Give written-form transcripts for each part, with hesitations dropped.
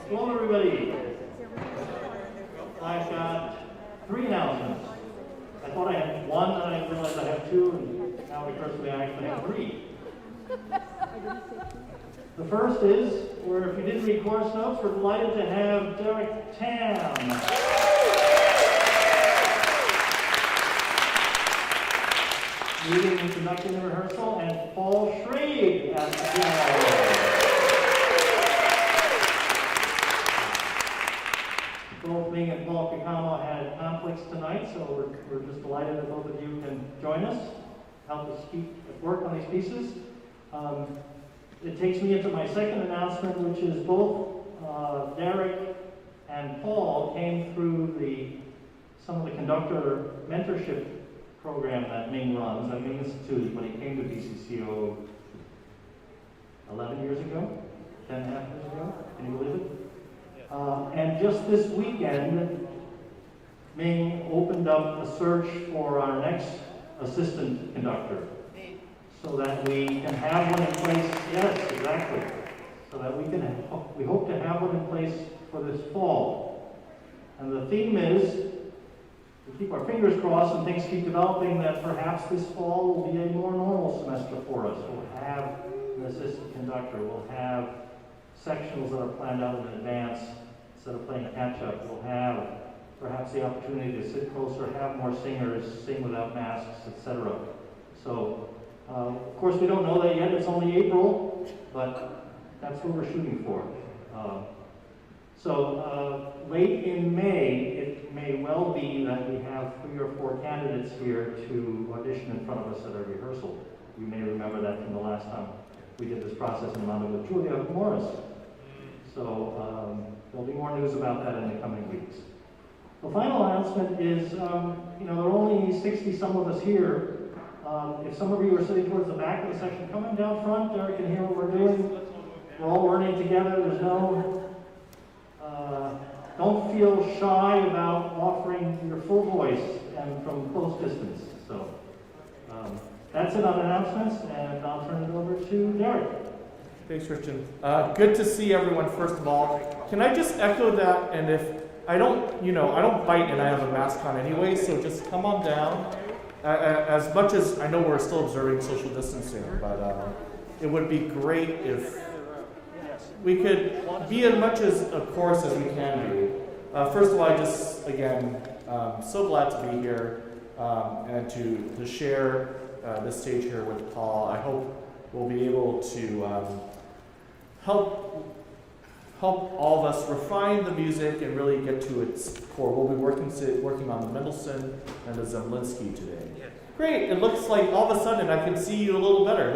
Hello, everybody. I've got 3 announcements. I thought I had 1, and I realized I have 2, and now rehearsally I actually have 3. The first is, where if you didn't read course notes, we're delighted to have Derek Tam. Leading and conducting the rehearsal, and Paul Schrade at the piano. Both me and Paul Kikama had conflicts tonight, so we're just delighted that both of you can join us, help us work on these pieces. It takes me into my second announcement, which is both Derek and Paul came through some of the conductor mentorship program that Ming runs at Ming Institute when he came to BCCO 11 years ago, 10 and a half years ago. Can you believe it? And just this weekend, Ming opened up a search for our next assistant conductor, so that we can have one in place. Yes, exactly. So that we hope to have one in place for this fall. And the theme is, we keep our fingers crossed and things keep developing, that perhaps this fall will be a more normal semester for us. We'll have an assistant conductor. We'll have sectionals that are planned out in advance instead of playing catch-up. We'll have perhaps the opportunity to sit closer, have more singers, sing without masks, etc. So, of course, we don't know that yet. It's only April, but that's what we're shooting for. Late in May, it may well be that we have 3 or 4 candidates here to audition in front of us at a rehearsal. You may remember that from the last time we did this process in London with Julia Morris. So there'll be more news about that in the coming weeks. The final announcement is, there are only 60 some of us here. If some of you are sitting towards the back of the section, come on down front. Derek can hear what we're doing. We're all learning together. There's don't feel shy about offering your full voice and from close distance. So that's it on announcements, and I'll turn it over to Derek. Thanks, Christian. Good to see everyone, first of all. Can I just echo that? And if I don't bite and I have a mask on anyway, so just come on down. As much as I know we're still observing social distancing, but it would be great if we could be as much as a chorus as we can be. First of all, I just, again, so glad to be here and to share this stage here with Paul. I hope we'll be able to help all of us refine the music and really get to its core. We'll be working on the Mendelssohn and the Zemlinsky today. Great, it looks like all of a sudden I can see you a little better.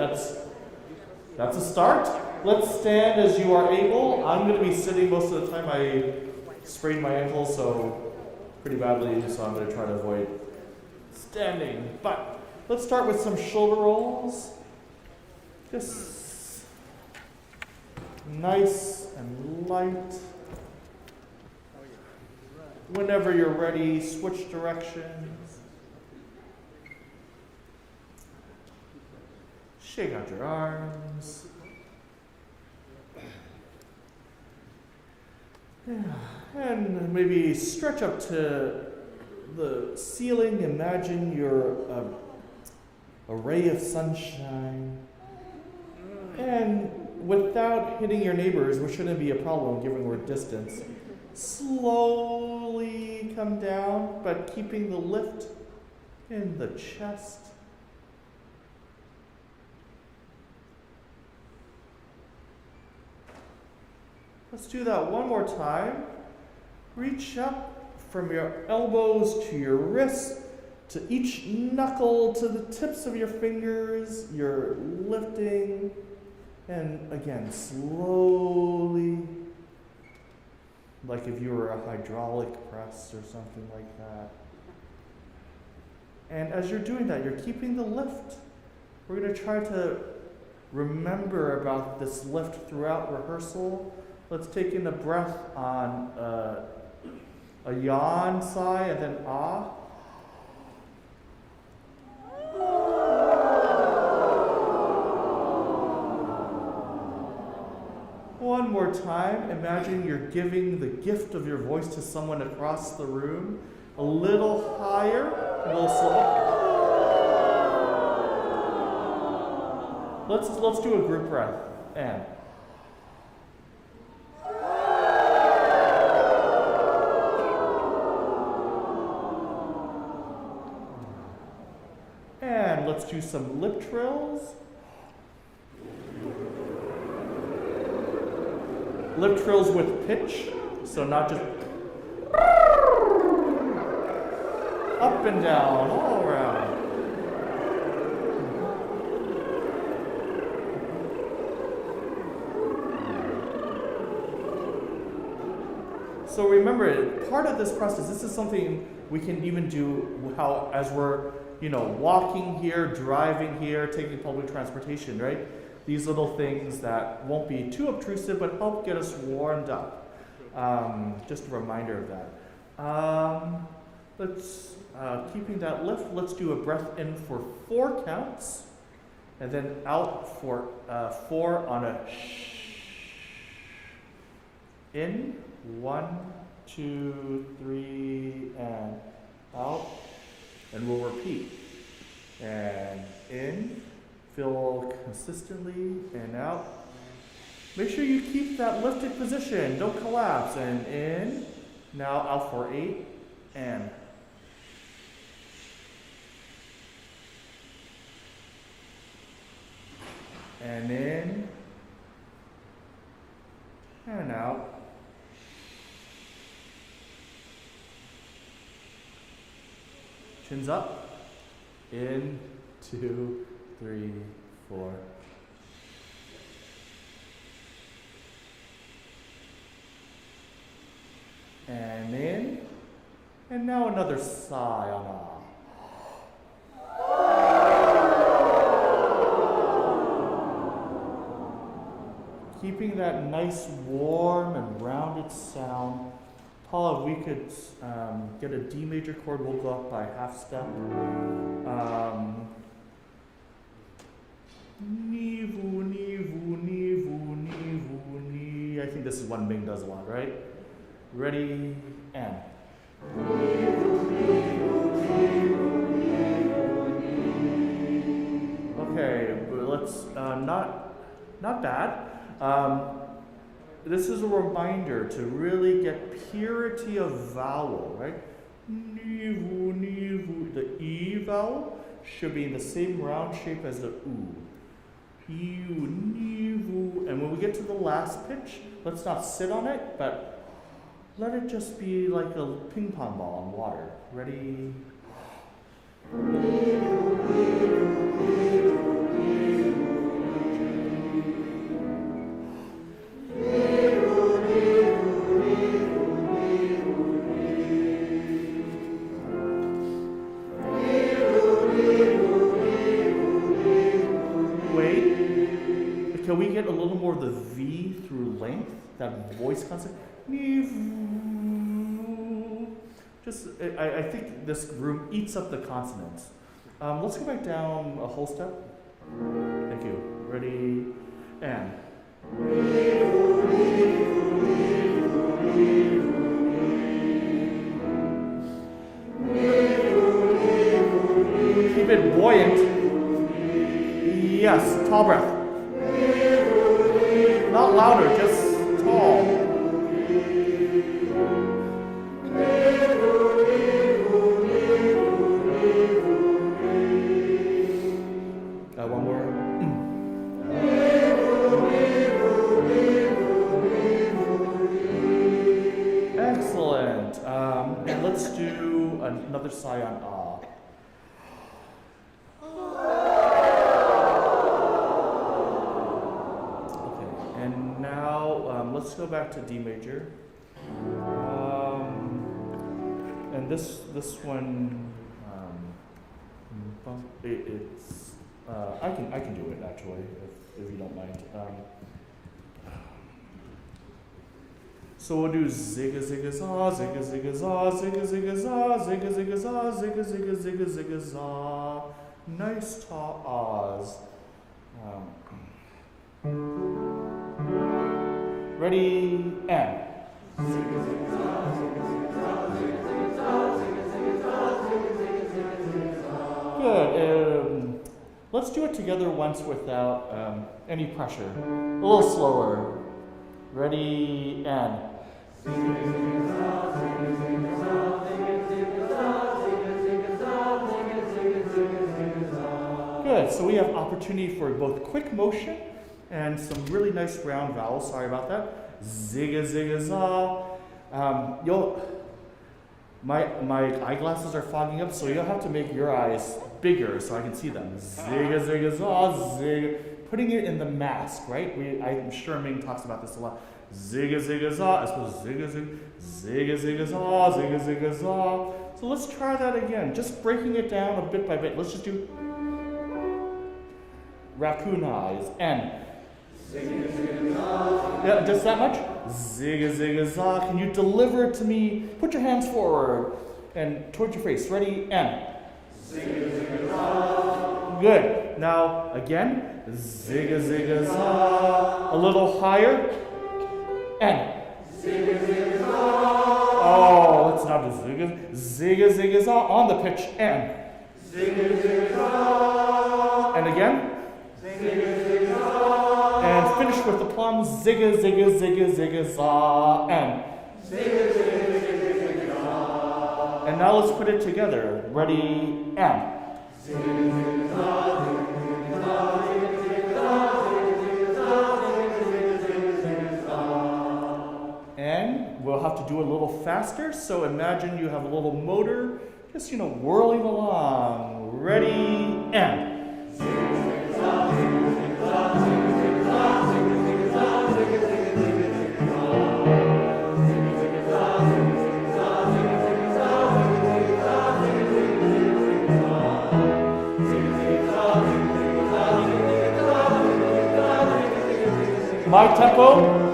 That's a start. Let's stand as you are able. I'm going to be sitting most of the time. I sprained my ankle pretty badly, so I'm going to try to avoid standing. But let's start with some shoulder rolls. Just nice and light. Whenever you're ready, switch directions. Shake out your arms. And maybe stretch up to the ceiling. Imagine you're a ray of sunshine. And without hitting your neighbors, which shouldn't be a problem given we're distance, slowly come down, but keeping the lift in the chest. Let's do that one more time. Reach up from your elbows to your wrists, to each knuckle, to the tips of your fingers. You're lifting. And again, slowly, like if you were a hydraulic press or something like that. And as you're doing that, you're keeping the lift. We're going to try to remember about this lift throughout rehearsal. Let's take in a breath on a yawn sigh and then ah. One more time. Imagine you're giving the gift of your voice to someone across the room. A little higher, a little slower. Let's do a group breath. And let's do some lip trills. Lip trills with pitch, so not just up and down, all around. So remember, part of this process, this is something we can even do as we're, walking here, driving here, taking public transportation, right? These little things that won't be too obtrusive, but help get us warmed up. Just a reminder of that. Let's, keeping that lift, let's do a breath in for 4 counts, and then out for 4 on a shh. In, 1, 2, 3, and out. And we'll repeat. And in, fill consistently, and out. Make sure you keep that lifted position. Don't collapse. And in, now out for 8, and. And in, and out. Chins up. In, 2, 3, 4. And in. And now another sigh on off. Keeping that nice, warm, and rounded sound. Paula, if we could get a D major chord, we'll go up by half step. Ni, vu, ni, vu, ni, vu, ni, vu, ni. I think this is one Ming does a lot, right? Ready, and. Okay, let's, not bad. This is a reminder to really get purity of vowel, right? Ni-vu, ni-vu. The E vowel should be in the same round shape as the U. You, ni-vu. And when we get to the last pitch, let's not sit on it, but let it just be like a ping pong ball in water. Ready? Can we get a little more of the V through length, that voice concept? Just, I think this room eats up the consonants. Let's go back down a whole step. Thank you. Ready, and. Keep it buoyant. Yes, tall breath. Not louder, just tall. One more. Excellent. And let's do another sigh on ah. Let's go back to D major, and this one, it's I can do it actually if you don't mind. So we'll do zigga zigga za, zigga zigga za, zigga zigga za, zigga zigga za, zigga zigga zigga zigga za. Nice tall ahs. Ready, and. Good. Let's do it together once without any pressure. A little slower. Ready, and. Good. So we have opportunity for both quick motion and some really nice round vowels. Sorry about that. Zigga, zigga, za. My eyeglasses are fogging up, so you'll have to make your eyes bigger so I can see them. Zigga, zigga, za, zigga. Putting it in the mask, right? I'm sure Ming talks about this a lot. Zigga, zigga, za, as opposed to zigga, zigga, zigga, zigga, za, zigga, zigga, za. So let's try that again, just breaking it down a bit by bit. Let's just do raccoon eyes, and zigga, zigga, za. Yeah, just that much? Zigga, zigga, za. Can you deliver it to me? Put your hands forward and towards your face. Ready, and zigga, zigga, za. Good. Now, again, zigga, zigga, za. A little higher, and zigga, zigga, za. Oh, let's not do zigga. Zigga, zigga, za on the pitch, and zigga, zigga, za. And again. And finish with the plum, zigga, zigga, zigga, zigga, za, and zigga, zigga, zigga, zigga, za. And now let's put it together. Ready, and zigga, zigga, za, zigga, zigga, za, zigga, zigga, zigga, zigga, za. And we'll have to do a little faster, so imagine you have a little motor, just, whirling along. Ready, and my tempo.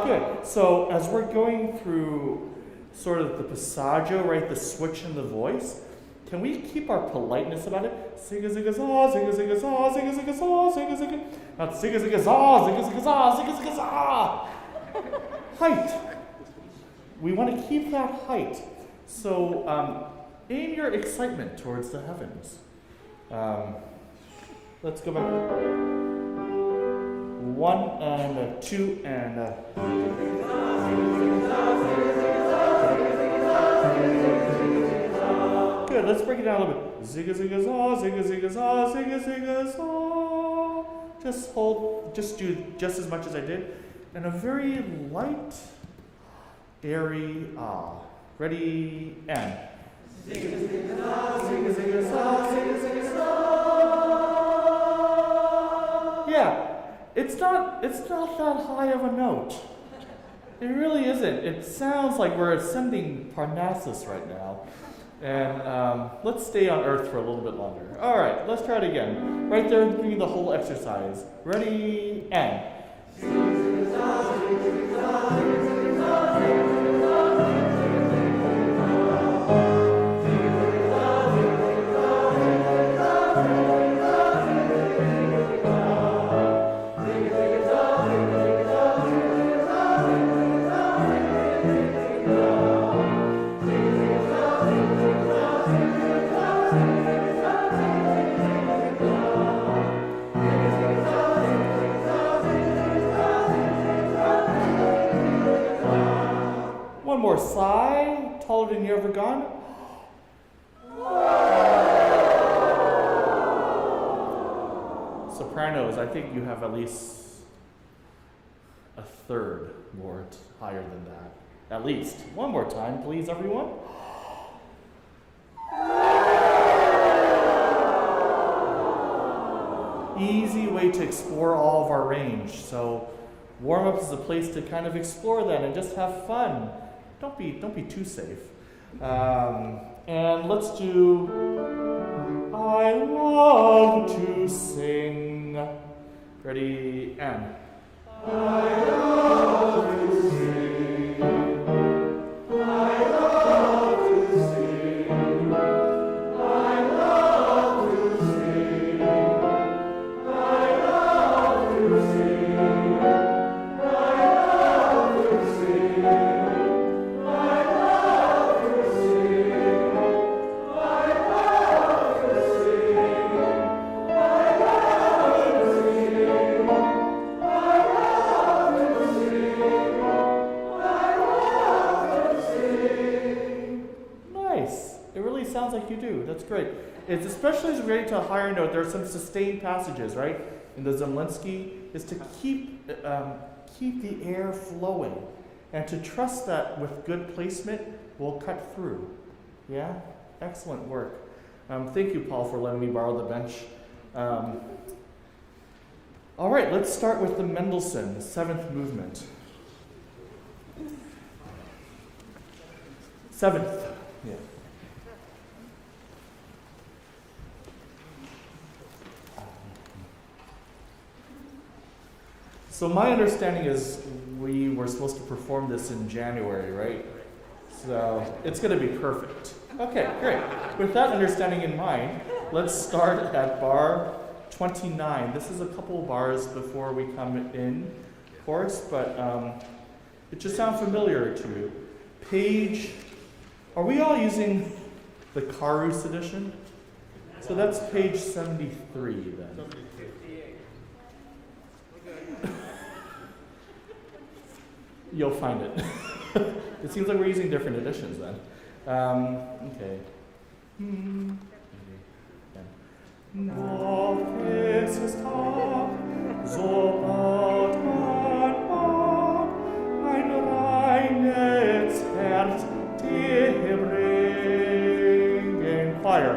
Good. So as we're going through sort of the passaggio, right, the switch in the voice, can we keep our politeness about it? Zigga, zigga, za, zigga, zigga, za, zigga, zigga, za, zigga, zigga. Not zigga, zigga, za, zigga, zigga, za, zigga, zigga, za. Height. We want to keep that height. So aim your excitement towards the heavens. Let's go back. 1 and 2 and good, let's break it down a little bit. Zigga, zigga, za, zigga, zigga, za, zigga, zigga, za. Just hold, just do just as much as I did. And a very light, airy ah. Ready, and. Zigga, zigga, za, zigga, zigga, za, zigga, zigga, za. Yeah, it's not that high of a note. It really isn't. It sounds like we're ascending Parnassus right now. And let's stay on Earth for a little bit longer. All right, let's try it again. Right there, doing the whole exercise. Ready, and. One more sigh, taller than you ever gone. Sopranos, I think you have at least a third more higher than that. At least. One more time, please, everyone. Easy way to explore all of our range. So warm-up is a place to kind of explore that and just have fun. Don't be too safe. And let's do I love to sing. Ready, and. I love to sing. I love to sing. I love to sing. I love to sing. I love to sing. I love to sing. I love to sing. I love to sing. Nice. It really sounds like you do. That's great. It's especially as we get to a higher note, there are some sustained passages, right? In the Zemlinsky, is to keep the air flowing and to trust that with good placement, we'll cut through. Yeah? Excellent work. Thank you, Paul, for letting me borrow the bench. All right, let's start with the Mendelssohn, the seventh movement. Seventh. Yeah. So my understanding is we were supposed to perform this in January, right? So it's going to be perfect. Okay, great. With that understanding in mind, let's start at bar 29. This is a couple bars before we come in, of course, but it should sound familiar to you. Page, are we all using the Karus edition? So that's page 73 then. You'll find it. It seems like we're using different editions then. Okay. Noch ist es Tag, so baut man ab, ein reines Herz dir bringen. Choir.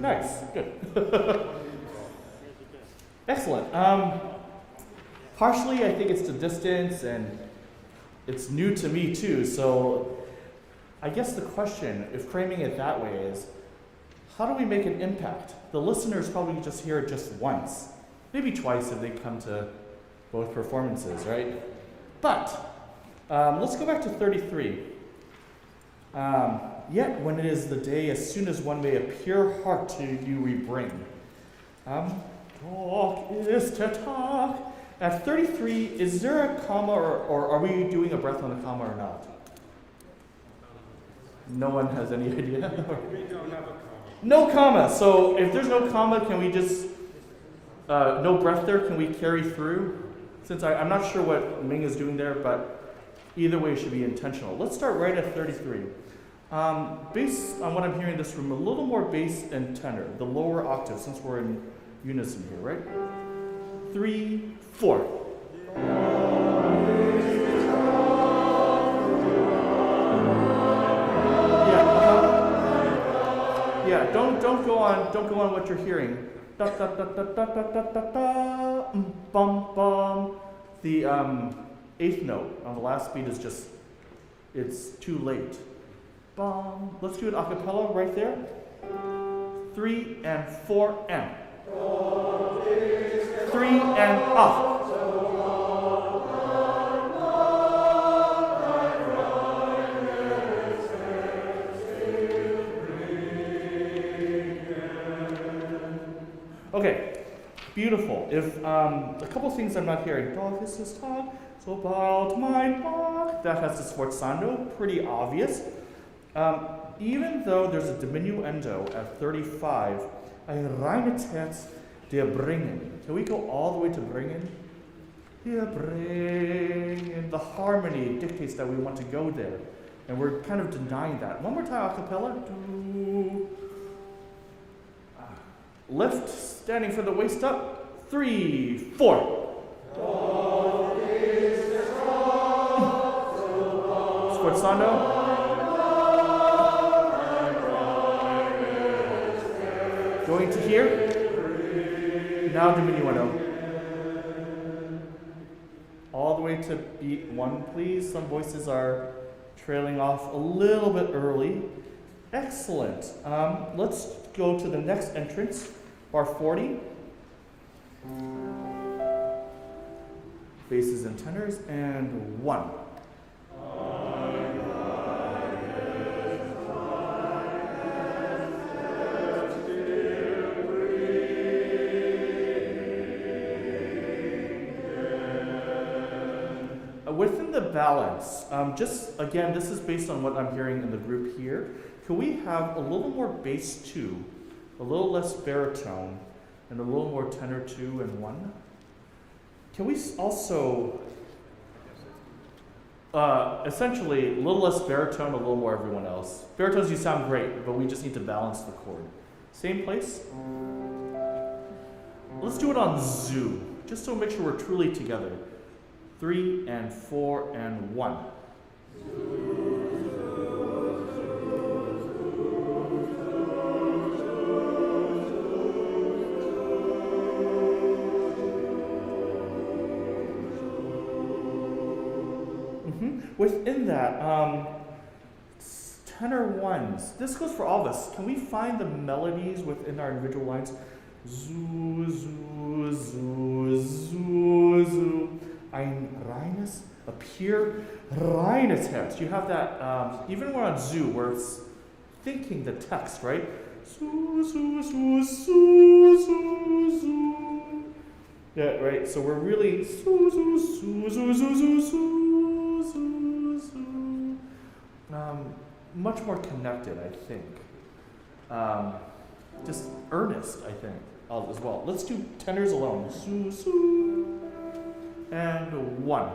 Nice, good. Excellent. Partially, I think it's the distance, and it's new to me too. So, I guess the question, if framing it that way, is how do we make an impact? The listeners probably just hear it just once, maybe twice if they come to both performances, right? But let's go back to 33. Yet when it is the day, as soon as one may appear heart to you we bring. Talk is to talk. At 33, is there a comma or are we doing a breath on a comma or not? No one has any idea? We don't have a comma. No comma. So if there's no comma, can we just, no breath there, can we carry through? Since I'm not sure what Ming is doing there, but either way it should be intentional. Let's start right at 33. Based on what I'm hearing in this room, a little more bass and tenor, the lower octave, since we're in unison here, right? 3, 4. Yeah, don't go on what you're hearing. Da da da da da da da da da. Bum bum. The eighth note on the last beat is just, it's too late. Bum. Let's do it a cappella right there. 3 and 4 and. 3 and up. Okay, beautiful. If a couple things I'm not hearing. Dog is this talk, so about my dog. That has this sforzando, pretty obvious. Even though there's a diminuendo at 35, ein reines Herz der bringen. Can we go all the way to bringen? Der bringen. The harmony dictates that we want to go there. And we're kind of denying that. One more time, a cappella. Lift, standing for the waist up. 3, 4. Sforzando. Going to here. Now diminuendo. All the way to beat 1, please. Some voices are trailing off a little bit early. Excellent. Let's go to the next entrance, bar 40. Basses and tenors, and 1. Within the balance, just again, this is based on what I'm hearing in the group here. Can we have a little more bass 2, a little less baritone, and a little more tenor 2 and 1? Can we also, essentially, a little less baritone, a little more everyone else? Baritones, you sound great, but we just need to balance the chord. Same place? Let's do it on zoo, just to make sure we're truly together. 3 and 4 and 1. Within that, tenor 1s. This goes for all of us. Can we find the melodies within our individual lines? Zoo, zoo, zoo, zoo, zoo. Ein reines, a pure reines Herz. You have that, even when we're on zoo, where it's thinking the text, right? Zoo, zoo, zoo, zoo, zoo, zoo. Yeah, right. So we're really zoo, zoo, zoo, zoo, zoo, zoo, zoo, zoo, zoo. Much more connected, I think. Just earnest, I think, as well. Let's do tenors alone. Zoo, zoo. And 1.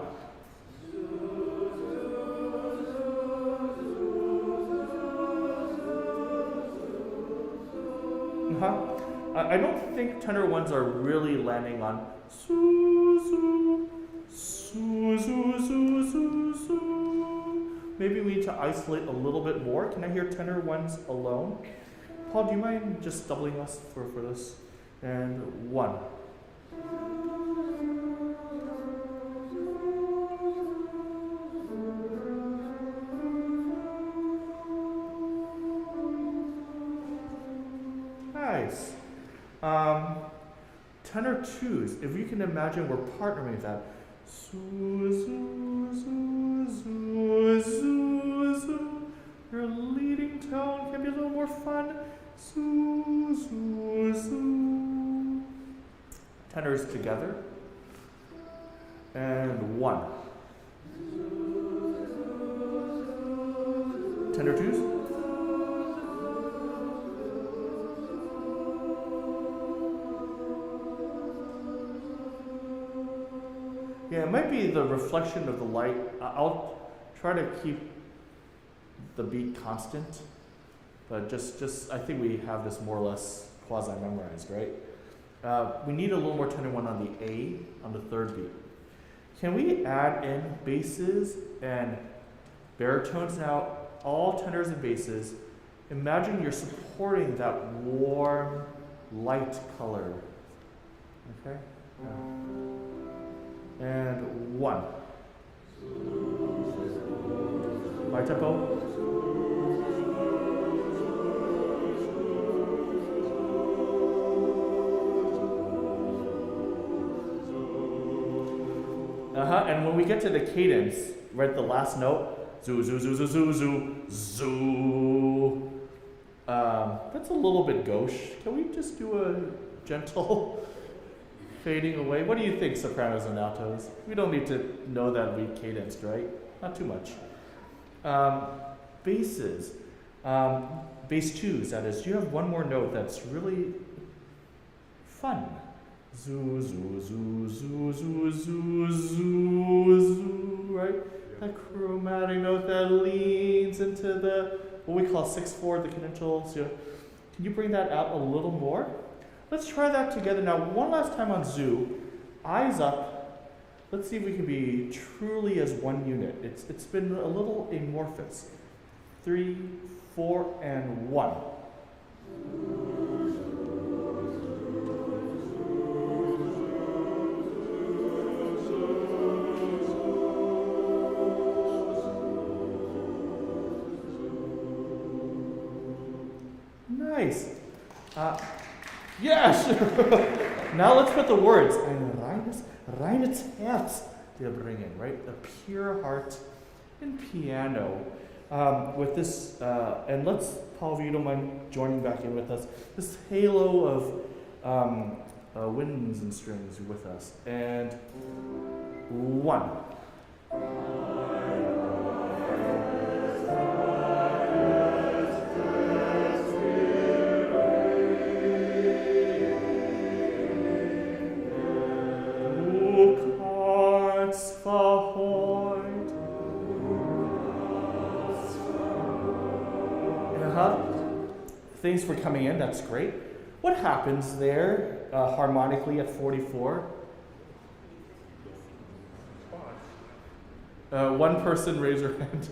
I don't think tenor 1s are really landing on su, su, su, su, su, su, su. Maybe we need to isolate a little bit more. Can I hear tenor 1s alone? Paul, do you mind just doubling us for this? And 1. Nice. Tenor 2s, if you can imagine we're partnering with that. Su, su, su, su, su, su. Your leading tone can be a little more fun. Zoo, zoo, zoo. Tenors together. And 1. Tenor 2s. Yeah, it might be the reflection of the light. I'll try to keep the beat constant, but just I think we have this more or less quasi-memorized, right? We need a little more tenor 1 on the A, on the 3rd beat. Can we add in basses and baritones now? All tenors and basses. Imagine you're supporting that warm, light color. Okay? And 1. My tempo. And when we get to the cadence, right, the last note, zoo, zoo, zoo, zoo, zoo, zoo, zoo. That's a little bit gauche. Can we just do a gentle fading away? What do you think, sopranos and altos? We don't need to know that we cadenced, right? Not too much. Basses. Bass 2s, that is. Do you have one more note that's really fun? Zoo, zoo, zoo, zoo, zoo, zoo, zoo, zoo, right? That chromatic note that leans into the, what we call 6/4, the cadentials. Yeah. Can you bring that out a little more? Let's try that together now. One last time on zoo. Eyes up. Let's see if we can be truly as one unit. It's been a little amorphous. 3, 4, and 1. Nice. Yes! Now let's put the words. Ein reines Herz wir bringen, right? A pure heart in piano. With this, and let's, Paul, if you don't mind joining back in with us, this halo of winds and strings with us. And 1. Thanks for coming in, that's great. What happens there harmonically at 44? One person raise their hand.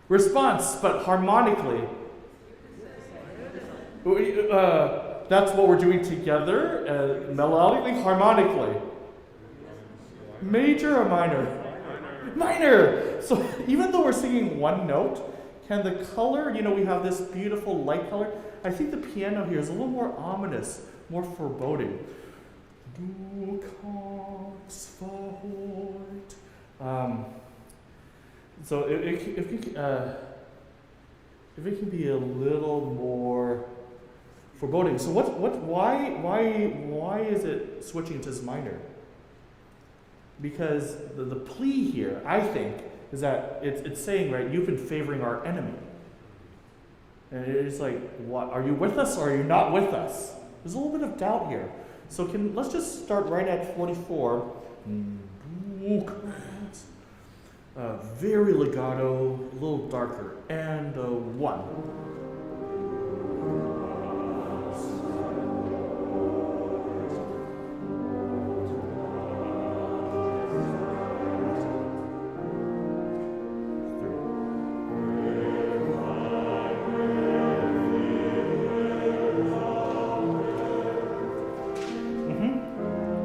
Response, but harmonically. That's what we're doing together, melodically, harmonically. Major or minor? Minor! So even though we're singing one note, can the color, we have this beautiful light color. I think the piano here is a little more ominous, more foreboding. Du kannst verheut. So if it can be a little more foreboding. So why is it switching to this minor? Because the plea here, I think, is that it's saying, right, you've been favoring our enemy. And it's like, what, are you with us or are you not with us? There's a little bit of doubt here. So let's just start right at 44. Very legato, a little darker, and 1.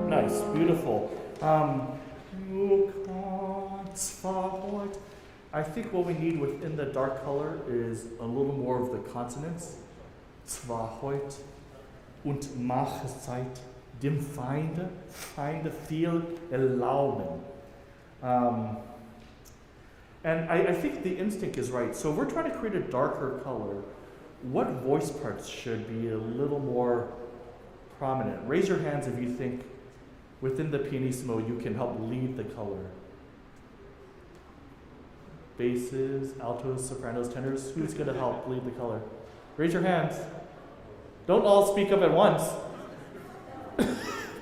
Nice, beautiful. I think what we need within the dark color is a little more of the consonants. Zwar heut und Machzeit dem Feinde viel erlauben. And I think the instinct is right. So if we're trying to create a darker color, what voice parts should be a little more prominent? Raise your hands if you think within the pianissimo you can help lead the color. Basses, altos, sopranos, tenors, who's going to help lead the color? Raise your hands. Don't all speak up at once.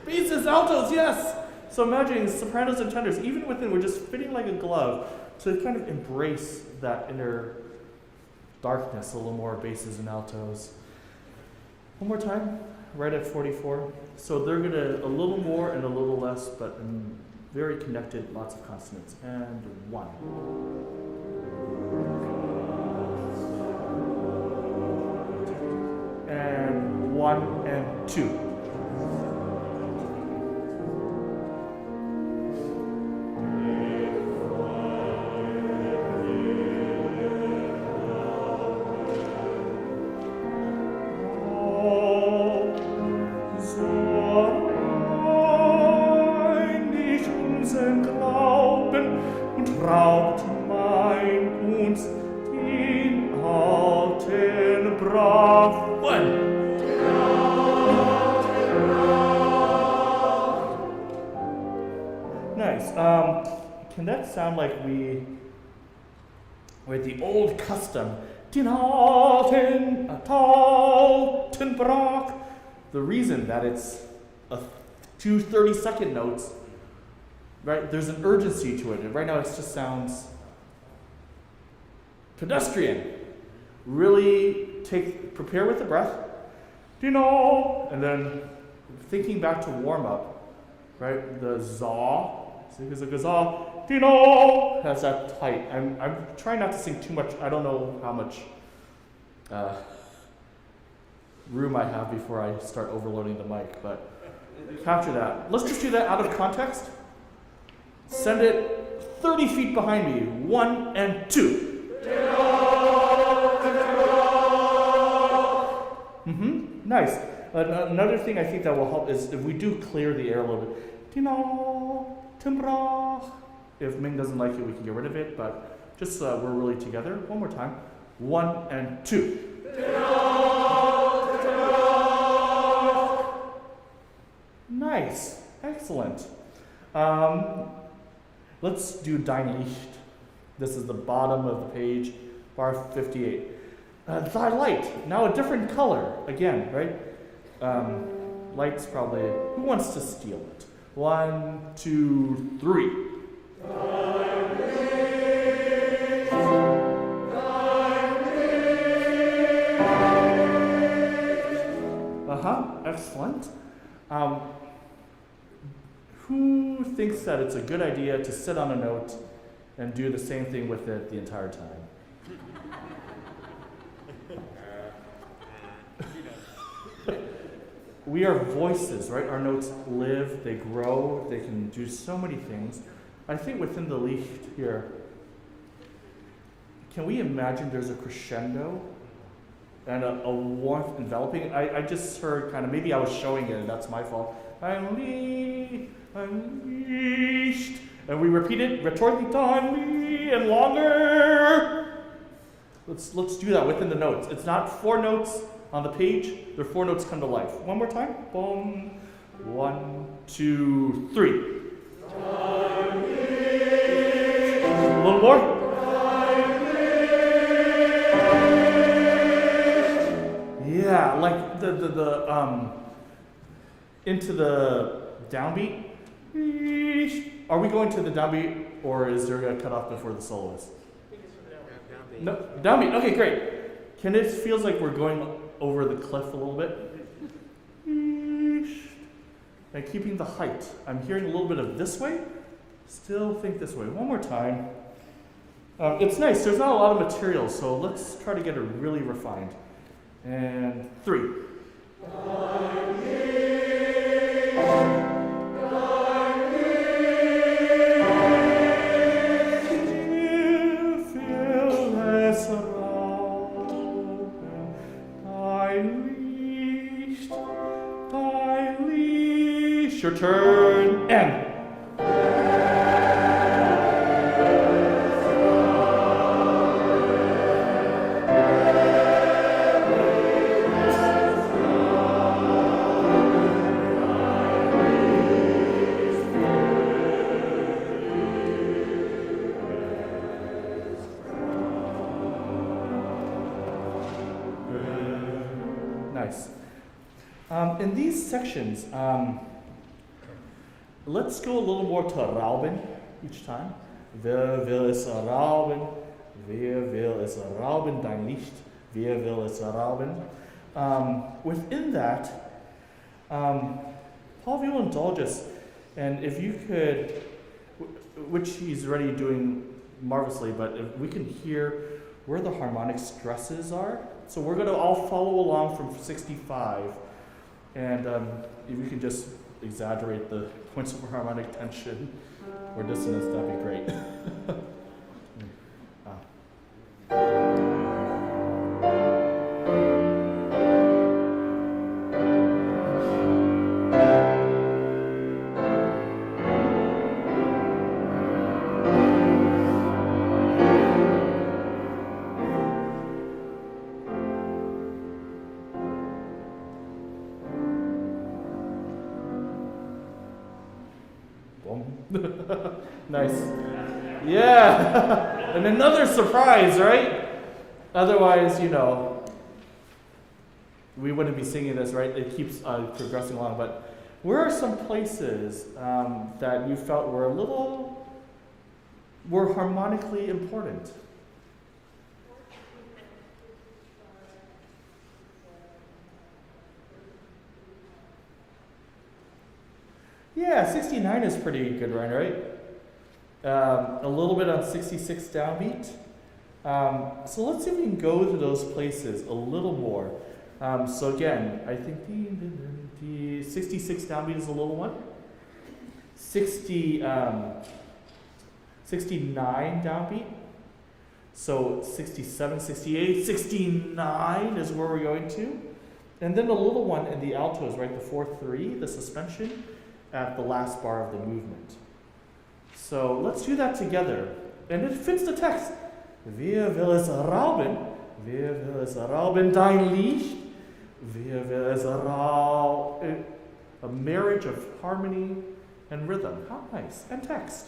Basses, altos, yes! So imagine sopranos and tenors, even within, we're just fitting like a glove to kind of embrace that inner darkness, a little more basses and altos. One more time, right at 44. So they're gonna, a little more and a little less, but very connected, lots of consonants. And 1. And 1 and 2. Nice. Can that sound like we're the old custom? The reason that it's two 30-second notes, right? There's an urgency to it. And right now it just sounds pedestrian. Really prepare with the breath. And then thinking back to warm up, right? The za, because the za, has that tight. I'm trying not to sing too much. I don't know how much room I have before I start overloading the mic, but capture that. Let's just do that out of context. Send it 30 feet behind me. 1 and 2. Nice. Another thing I think that will help is if we do clear the air a little bit. If Ming doesn't like it, we can get rid of it, but just we're really together. One more time. 1 and 2. Nice. Excellent. Let's do Dein Licht. This is the bottom of the page, bar 58. Thy light, now a different color, again, right? Light's probably, who wants to steal it? 1, 2, 3. Excellent. Who thinks that it's a good idea to sit on a note and do the same thing with it the entire time? We are voices, right? Our notes live, they grow, they can do so many things. I think within the Licht here, can we imagine there's a crescendo and a warmth enveloping? I just heard kind of, maybe I was showing it and that's my fault. I'm Licht. And we repeat it, retorting and longer. Let's do that within the notes. It's not 4 notes on the page, there are 4 notes come to life. One more time. Boom. 1, 2, 3. A little more. Yeah, like the into the downbeat. Are we going to the downbeat, or is there a cutoff before the solo is? No, downbeat. Okay, great. Can it feels like we're going over the cliff a little bit? And keeping the height. I'm hearing a little bit of this way. Still think this way. One more time. It's nice. There's not a lot of material, so let's try to get it really refined. And 3. Your turn, and. In these sections, let's go a little more to Rauben each time. Wer will es rauben? Wer will es rauben? Dein Licht. Wer will es rauben? Within that, Paul, if you'll indulge us, and if you could, which he's already doing marvelously, but if we can hear where the harmonic stresses are. So we're going to all follow along from 65, and if you can just exaggerate the points of harmonic tension or dissonance, that'd be great. Nice. Yeah. And another surprise, right? Otherwise, we wouldn't be singing this, right? It keeps progressing along. But where are some places that you felt were harmonically important? Yeah, 69 is pretty good run, right? A little bit on 66 downbeat. So let's see if we can go to those places a little more. So again, I think the 66 downbeat is a little one. 69 downbeat. So 67, 68, 69 is where we're going to. And then a little one in the altos, right? The 4-3, the suspension, at the last bar of the movement. So let's do that together. And it fits the text. Wer will es rauben? Wer will es rauben? Dein Licht. Wer will es rauben? A marriage of harmony and rhythm. How nice. And text.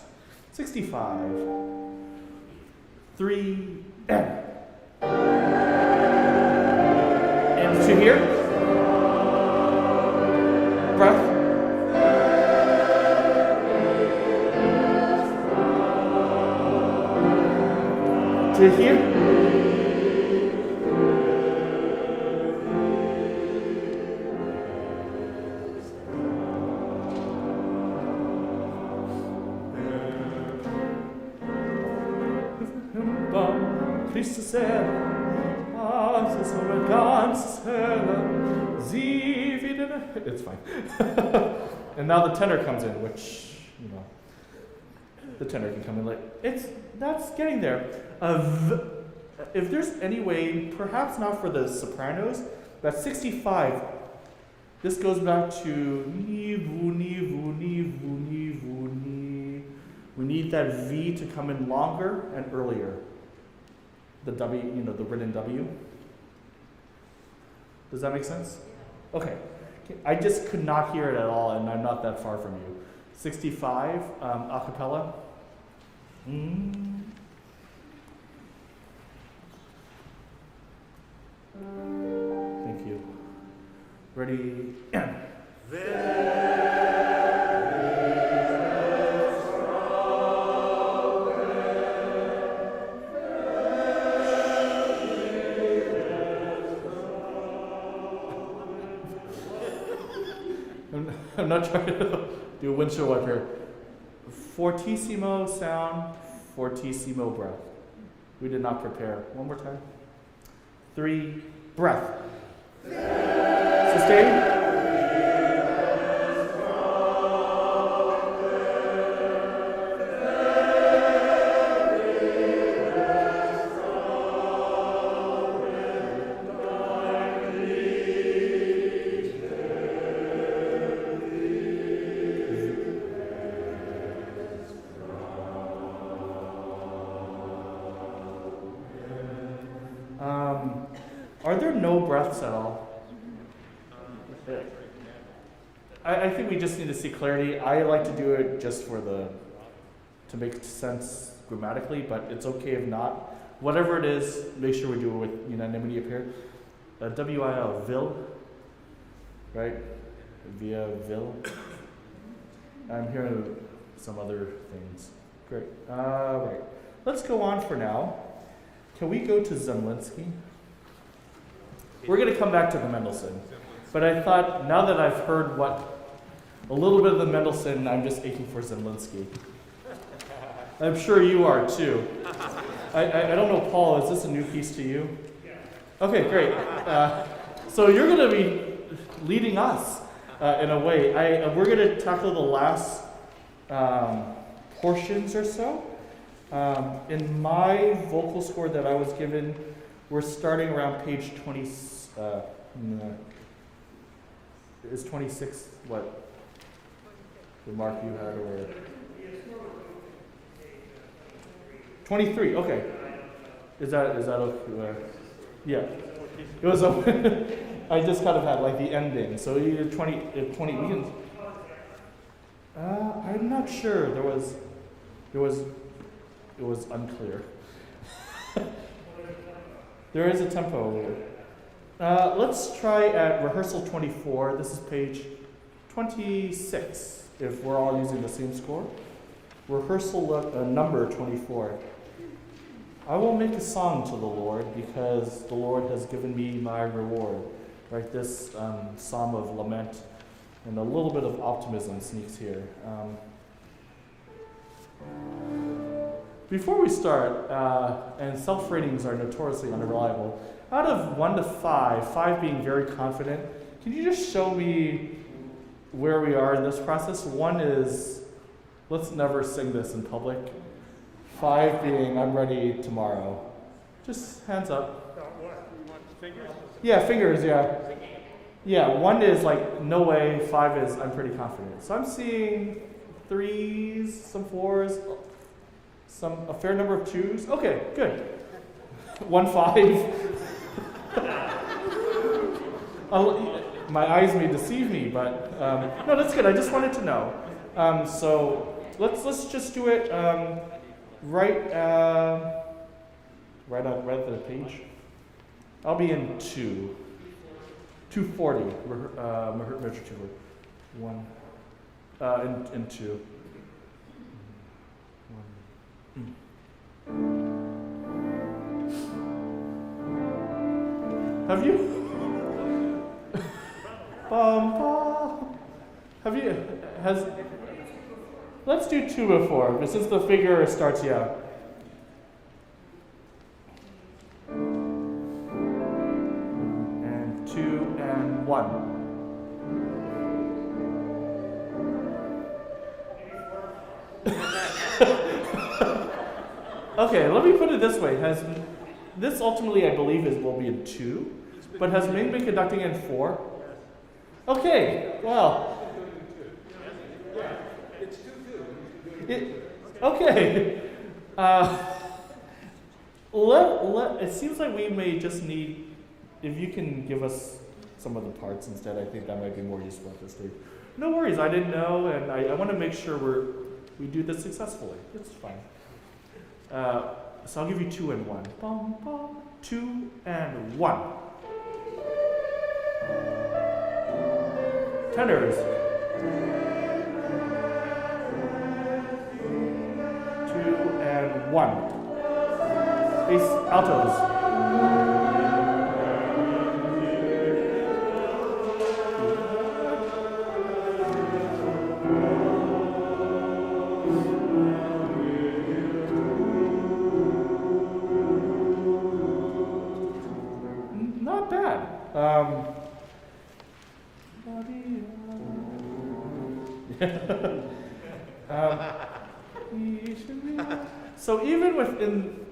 65. 3 and. And to here. Breath. To here. Christus it's fine. And now the tenor comes in, which, the tenor can come in that's getting there. If there's any way, perhaps not for the sopranos, but 65, this goes back to ni, vu, ni, vu, ni, vu, ni, vu, ni. We need that V to come in longer and earlier. The W, the written W. Does that make sense? Okay. I just could not hear it at all, and I'm not that far from you. 65, a cappella. Thank you. Ready? I'm not trying to do a windshield wipe here. Fortissimo sound, fortissimo breath. We did not prepare. One more time. 3, breath. Sustain. Are there no breaths at all? I think we just need to see clarity. I like to do it just to make sense grammatically, but it's okay if not. Whatever it is, make sure we do it with unanimity up here. WIL, vil, right? via Vil. I'm hearing some other things. Great. Right. Let's go on for now. Can we go to Zemlinsky? We're going to come back to the Mendelssohn. But I thought, now that I've heard a little bit of the Mendelssohn, I'm just aching for Zemlinsky. I'm sure you are too. I don't know, Paul, is this a new piece to you? Okay, great. So you're going to be leading us in a way. We're going to tackle the last portions or so. In my vocal score that I was given, we're starting around page 20. Is 26 what the mark you had, or 23? Okay. Is that okay? Yeah. It was. I just kind of had like the ending. So either 20. We can. I'm not sure. It was unclear. There is a tempo. Let's try at rehearsal 24. This is page 26, if we're all using the same score. Rehearsal number 24. I will make a song to the Lord because the Lord has given me my reward. Right, this psalm of lament and a little bit of optimism sneaks here. Before we start, and self-ratings are notoriously unreliable, out of 1 to 5, 5 being very confident, can you just show me where we are in this process? 1 is, let's never sing this in public. 5 being, I'm ready tomorrow. Just hands up. What? You want fingers? Yeah, fingers, yeah. Yeah, 1 is like, no way, 5 is, I'm pretty confident. So I'm seeing 3s, some 4s, a fair number of 2s. Okay, good. 1 5. My eyes may deceive me, but no, that's good. I just wanted to know. So let's just do it right at the page. I'll be in 240. Measure 2. 1 in 2. Have you? Let's do 2 before, since the figure starts, yeah. And 2 and 1. Okay, let me put it this way. This ultimately, I believe, will be in 2, but has Ming been conducting in 4? Okay, well. It's 2-2. Okay. It seems like we may just need, if you can give us some of the parts instead, I think that might be more useful at this stage. No worries, I didn't know, and I want to make sure we do this successfully. It's fine. So I'll give you 2 and 1. 2 and 1. Tenors. 2 and 1. Bass altos. Not bad. So even within,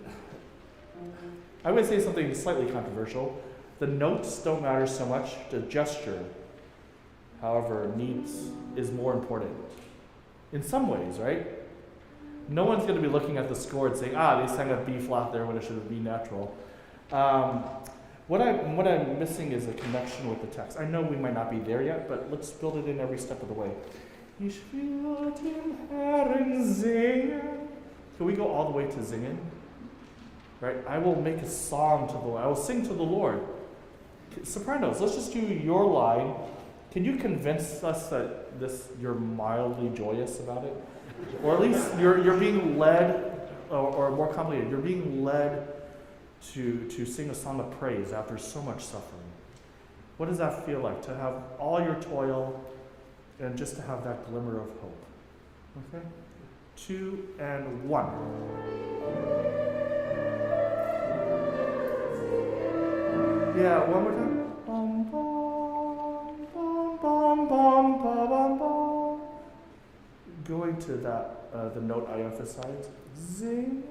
I would say something slightly controversial, the notes don't matter so much, the gesture, however, is more important. In some ways, right? No one's going to be looking at the score and saying, they sang a B flat there when it should have been natural. What I'm missing is a connection with the text. I know we might not be there yet, but let's build it in every step of the way. Ich will dem Herrn singen. Can we go all the way to singen? Right? I will make a song to the Lord. I will sing to the Lord. Sopranos, let's just do your line. can you convince us that you're mildly joyous about it? Or at least you're being led, or more complicated, you're being led to sing a song of praise after so much suffering. What does that feel like, to have all your toil and just to have that glimmer of hope? Okay? 2 and 1. Yeah, one more time. Bum, bum, bum, bum, bum, bum, bum. Going to that, the note I emphasized. Zing.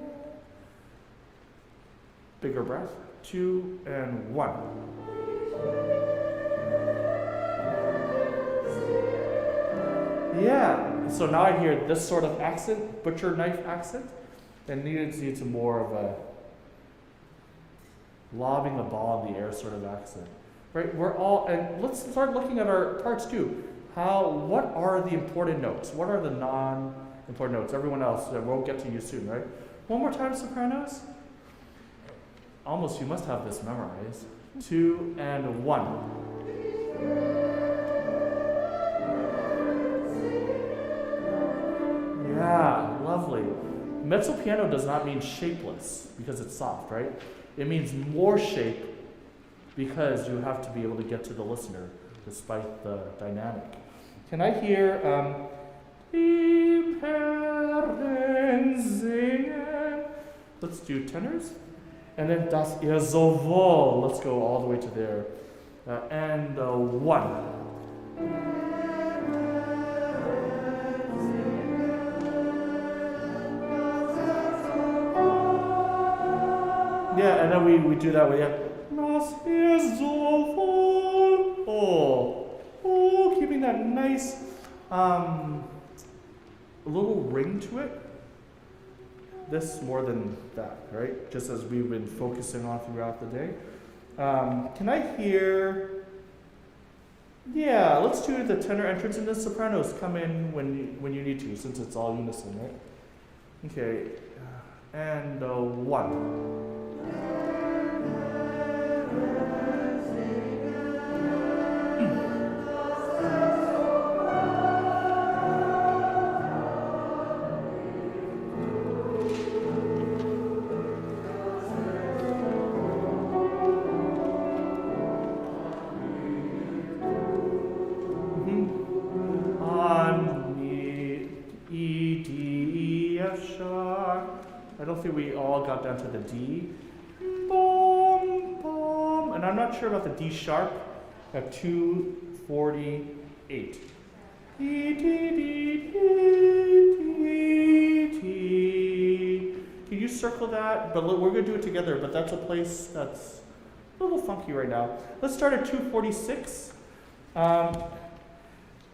Bigger breath. 2 and 1. Yeah. So now I hear this sort of accent, butcher knife accent, and needs more of a lobbing the ball in the air sort of accent. Right? We're all, and let's start looking at our parts too. What are the important notes? What are the non-important notes? Everyone else, we'll get to you soon, right? One more time, sopranos. Almost, you must have this memorized. 2 and 1. Yeah, lovely. Mezzo piano does not mean shapeless because it's soft, right? It means more shape because you have to be able to get to the listener despite the dynamic. Can I hear let's do tenors. And then das ihr so wohl. Let's go all the way to there. And 1. Yeah, and then we do that way. Yeah. Das ihr so wohl. Oh, keeping that nice little ring to it. This more than that, right? Just as we've been focusing on throughout the day. Can I hear? Yeah, let's do the tenor entrance and the sopranos come in when you need to, since it's all unison, right? Okay, and 1. I don't think we all got down to the D. Boom, boom. And I'm not sure about the D sharp at 248. D, D, D, D, D, D. Can you circle that? But we're going to do it together, but that's a place that's a little funky right now. Let's start at 246.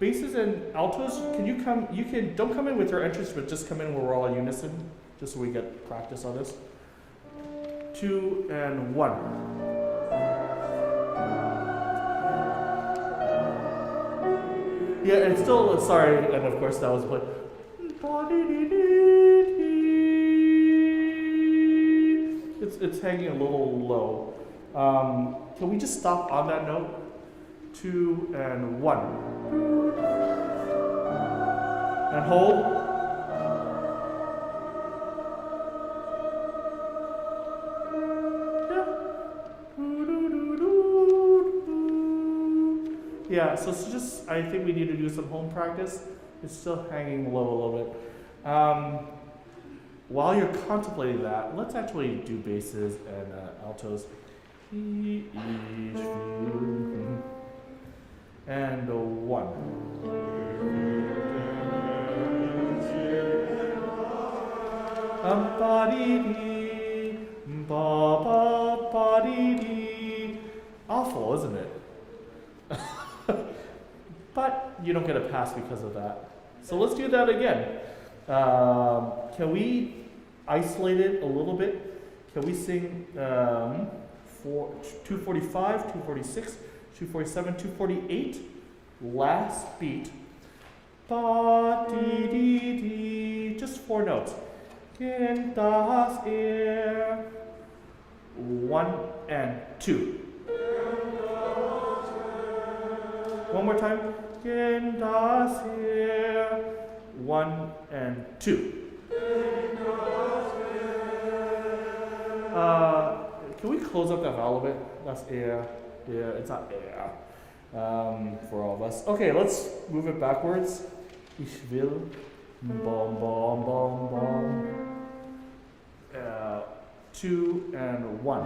Basses and altos, don't come in with your entrance, but just come in where we're all in unison. Just so we get practice on this. 2 and 1. Yeah, and still, sorry, and of course that was what. It's hanging a little low. Can we just stop on that note? 2 and 1. And hold. Yeah, so it's just, I think we need to do some home practice. It's still hanging low a little bit. While you're contemplating that, let's actually do basses and altos. And 1. Awful, isn't it? But you don't get a pass because of that. So let's do that again. Can we isolate it a little bit? Can we sing 245, 246, 247, 248? Last beat. Ba, dee, dee, dee. Just 4 notes. In das Ehr. 1 and 2. One more time. Gehen das her. 1 and 2. Can we close up that vowel a bit? That's air. Yeah, it's not air. For all of us. Okay, let's move it backwards. Ich will. Bom, bom, bom, bom. 2 and 1.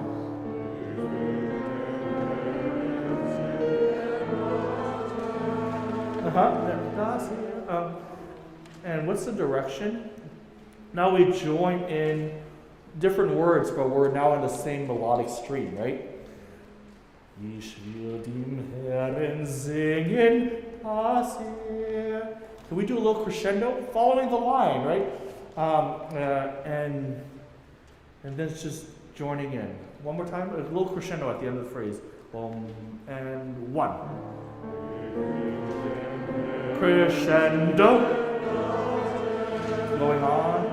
And what's the direction? Now we join in different words, but we're now in the same melodic stream, right? Ich will dem Herrn singen, das er. Can we do a little crescendo? Following the line, right? And then it's just joining in. One more time, a little crescendo at the end of the phrase. And 1. Crescendo. Going on.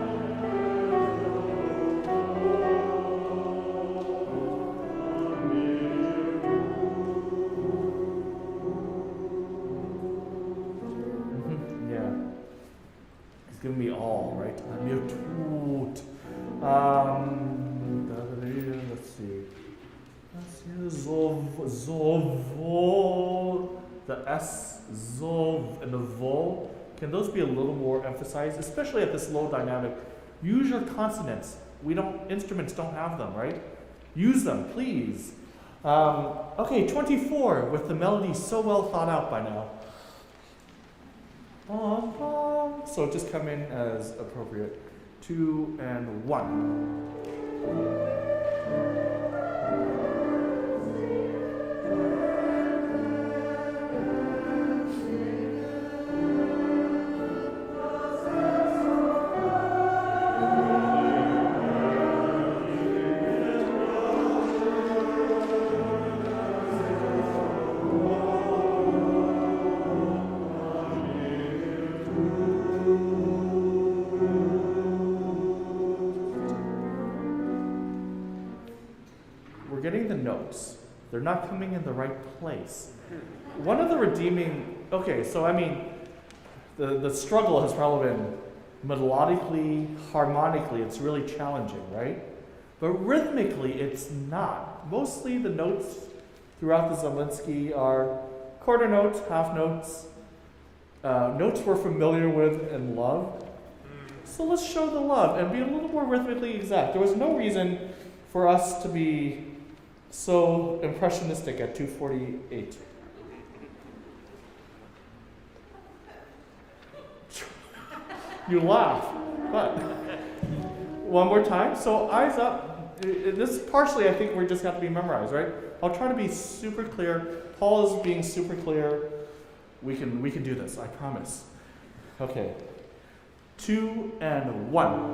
Yeah. He's giving me all, right? Mir tut. Let's see. Sowohl, the S, zov, and the vol. Can those be a little more emphasized, especially at this low dynamic? Use your consonants. Instruments don't have them, right? Use them, please. Okay, 24, with the melody so well thought out by now. So just come in as appropriate. 2 and 1. Getting the notes. They're not coming in the right place. One of the redeeming, the struggle has probably been melodically, harmonically, it's really challenging, right? But rhythmically, it's not. Mostly the notes throughout the Zemlinsky are quarter notes, half notes, notes we're familiar with and love. So let's show the love and be a little more rhythmically exact. There was no reason for us to be so impressionistic at 2:48. You laugh, but one more time. So eyes up. This partially, I think, we just have to be memorized, right? I'll try to be super clear. Paul is being super clear. We can do this. I promise. Okay. 2 and 1.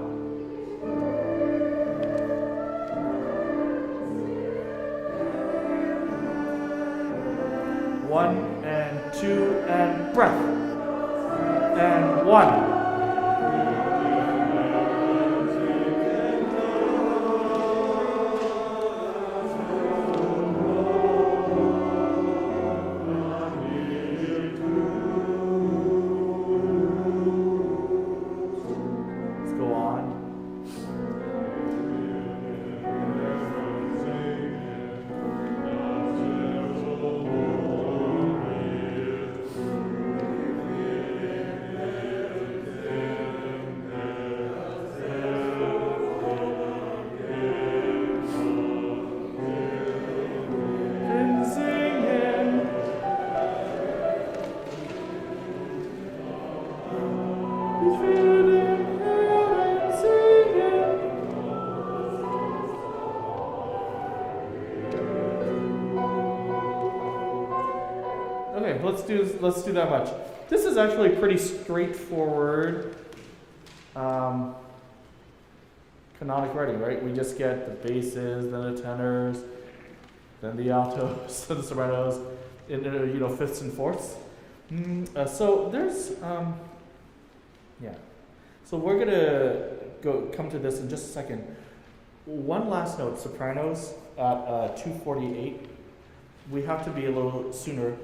1 and 2 and breath. And 1. Okay, let's do that much. This is actually pretty straightforward canonic writing, right? We just get the basses, then the tenors, then the altos, then the sopranos, in fifths and fourths. So there's So we're gonna come to this in just a second. One last note, sopranos at 2:48. We have to be a little sooner.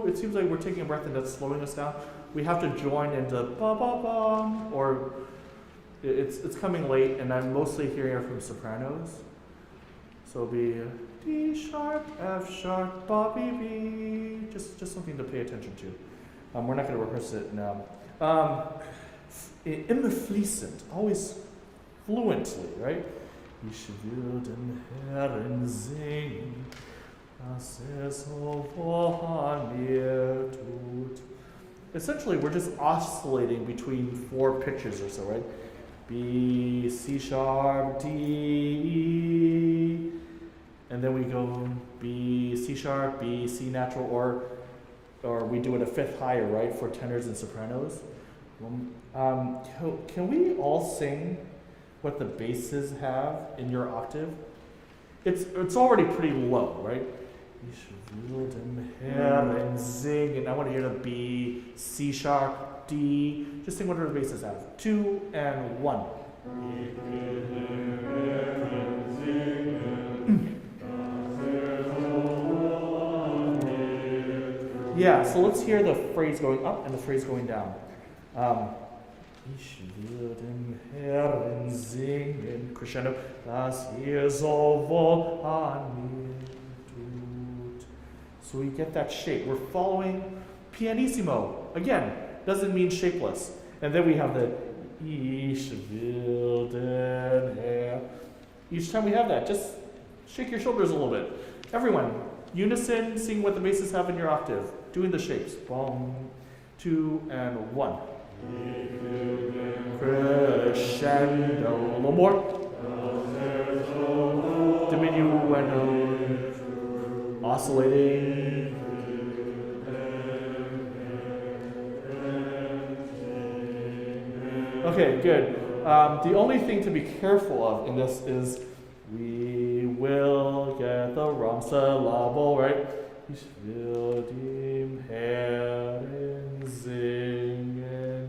It seems like we're taking a breath and that's slowing us down. We have to join into ba ba ba, or it's coming late, and I'm mostly hearing it from sopranos. So it'll be D sharp, F sharp, ba B B. Just something to pay attention to. We're not going to rehearse it now. Immer fließend, always fluently, right? Ich will den Herrn singen, was so vor mir tut. Essentially, we're just oscillating between 4 pitches or so, right? B, C sharp, D, E, and then we go B, C sharp, B, C natural, or we do it a 5th higher, right, for tenors and sopranos. Can we all sing what the basses have in your octave? It's already pretty low, right? Ich will den Herrn singen. I want to hear the B, C sharp, D. Just sing whatever the basses have. 2 and 1. Yeah, so let's hear the phrase going up and the phrase going down. Ich will den Herrn singen, crescendo, das so wohl an mir tut. So we get that shape. We're following pianissimo. Again, doesn't mean shapeless. And then we have the Ich will den Herrn. Each time we have that, just shake your shoulders a little bit. Everyone, unison, sing what the basses have in your octave, doing the shapes. 1, 2, and 1. Crescendo. A little more. Diminuendo. Oscillating. Okay, good. The only thing to be careful of in this is we will get the wrong syllable, right? Ich will dem Herrn singen.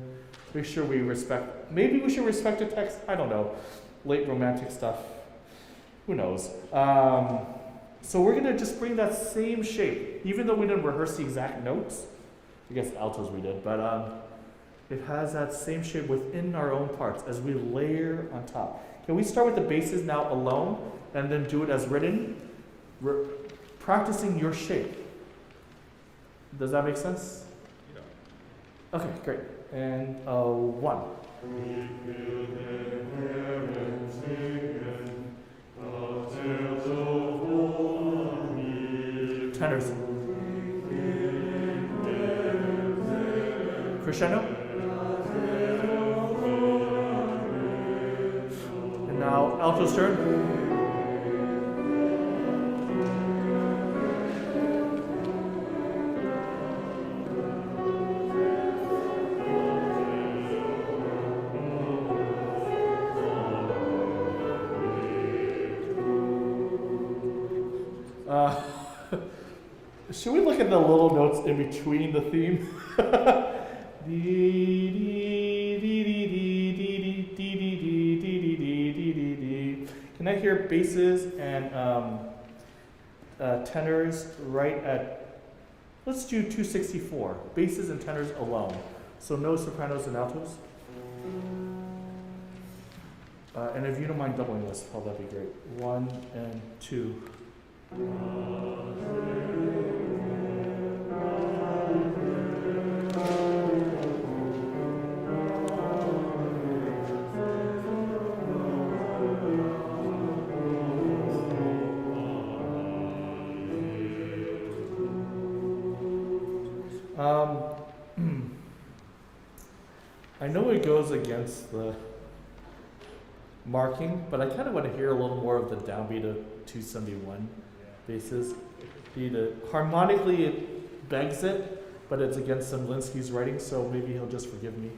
Make sure we respect, maybe we should respect the text, I don't know. Late romantic stuff, who knows. So we're gonna just bring that same shape, even though we didn't rehearse the exact notes. I guess altos we did, but it has that same shape within our own parts as we layer on top. Can we start with the basses now alone and then do it as written? Practicing your shape. Does that make sense? Yeah. Okay, great. And 1. Tenors. Crescendo. And now alto's turn. Should we look at the little notes in between the theme? Can I hear basses and tenors right at, let's do 264, basses and tenors alone. So no sopranos and altos. And if you don't mind doubling this, Paul, that'd be great. 1 and 2. I know it goes against the marking, but I kind of want to hear a little more of the downbeat of 271 basses. Harmonically, it begs it, but it's against Zemlinsky's writing, so maybe he'll just forgive me.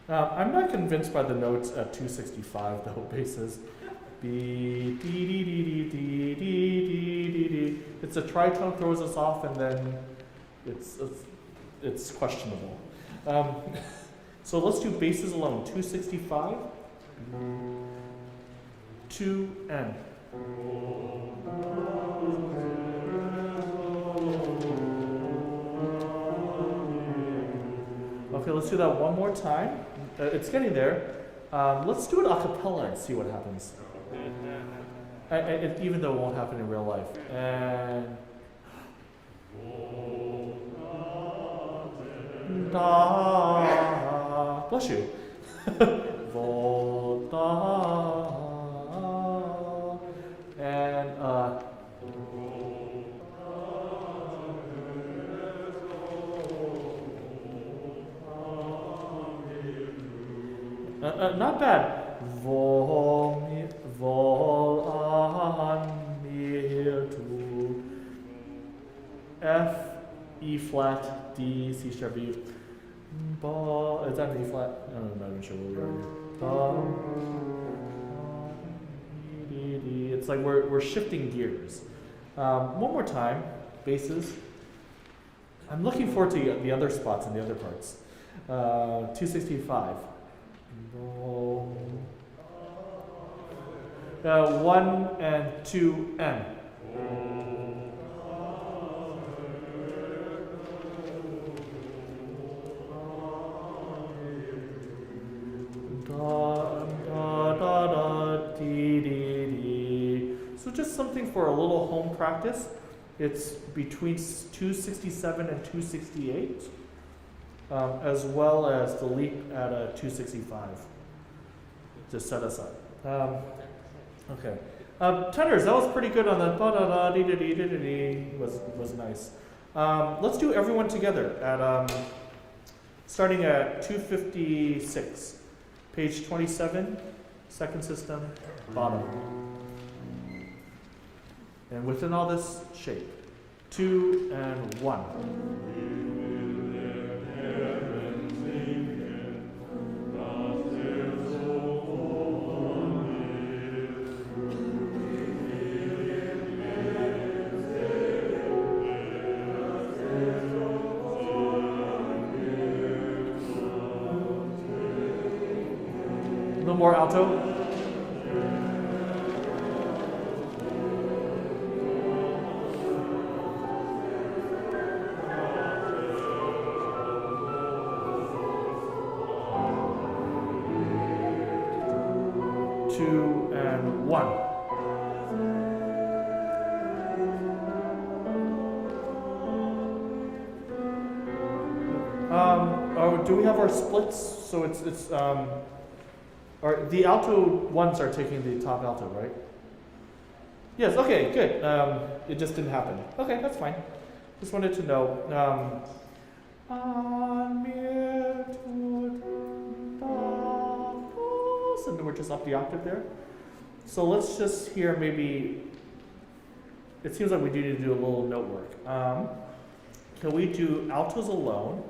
I'm not convinced by the notes at 265, though, basses. B, D, D, D, D, D, D, D, D. It's a tritone throws us off, and then it's questionable. So let's do basses alone. 265, 2 N. Okay, let's do that one more time. It's getting there. Let's do it a cappella and see what happens. Even though it won't happen in real life. And da, bless you. Vo, da, and not bad. Vol an mir tu F, E flat, D, C sharp, E. Ba, is that an E flat? I'm not even sure where we are here. D, D. It's like we're shifting gears. One more time, basses. I'm looking forward to the other spots and the other parts. 265. 1 and 2 N. So just something for a little home practice. It's between 267 and 268, as well as the leap at a 265 to set us up. Okay. Tenors, that was pretty good on the ba-da-da-dee-da-dee-da-dee. Was nice. Let's do everyone together at starting at 256, page 27, second system, bottom. And within all this shape, 2 and 1. A little more alto. Two and 1. Do we have our splits? So it's the alto ones are taking the top alto, right? Yes. Okay. Good. It just didn't happen. Okay, that's fine. Just wanted to know. And we're just up the octave there. So let's just hear maybe, it seems like we do need to do a little note work. Can we do altos alone,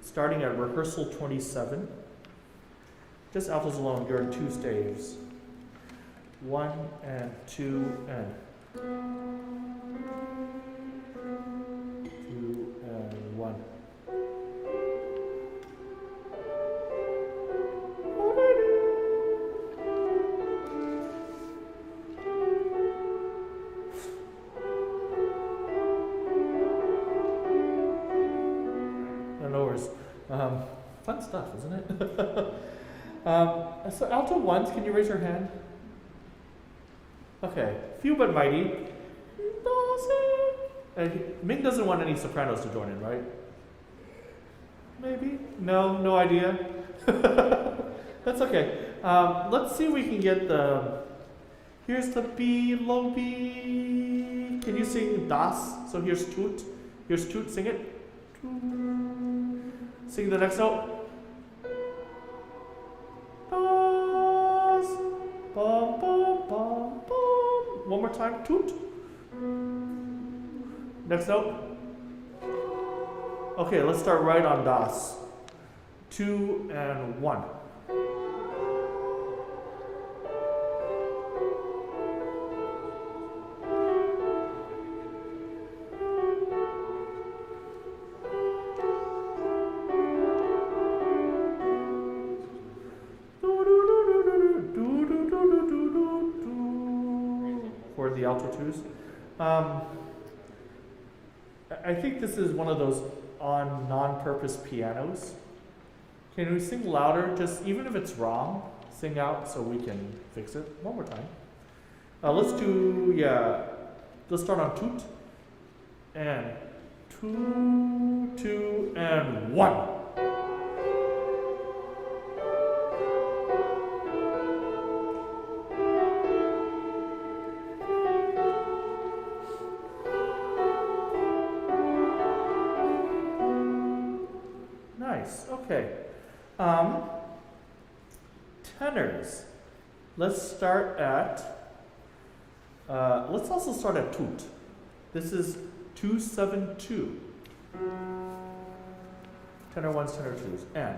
starting at rehearsal 27? Just altos alone, you're in 2 staves. 1 and 2 and 2 and 1. Fun stuff, isn't it? So alto ones, can you raise your hand? Okay, few but mighty. Ming doesn't want any sopranos to join in, right? Maybe? No idea. That's okay. Let's see if we can get the. Here's the B, low B. Can you sing das? So here's toot. Here's toot. Sing it. Sing the next note. Das. Bum, bum, bum, bum. One more time. Toot. Next note. Okay, let's start right on das. 2 and 1. For the alto twos. I think this is one of those on non-purpose pianos. Can we sing louder? Just even if it's wrong, sing out so we can fix it. One more time. Let's start on toot. And 2, 2, and 1. Nice, okay. Tenors. Let's start at, let's also start at toot. This is 272. Tenor 1s, tenor 2s, and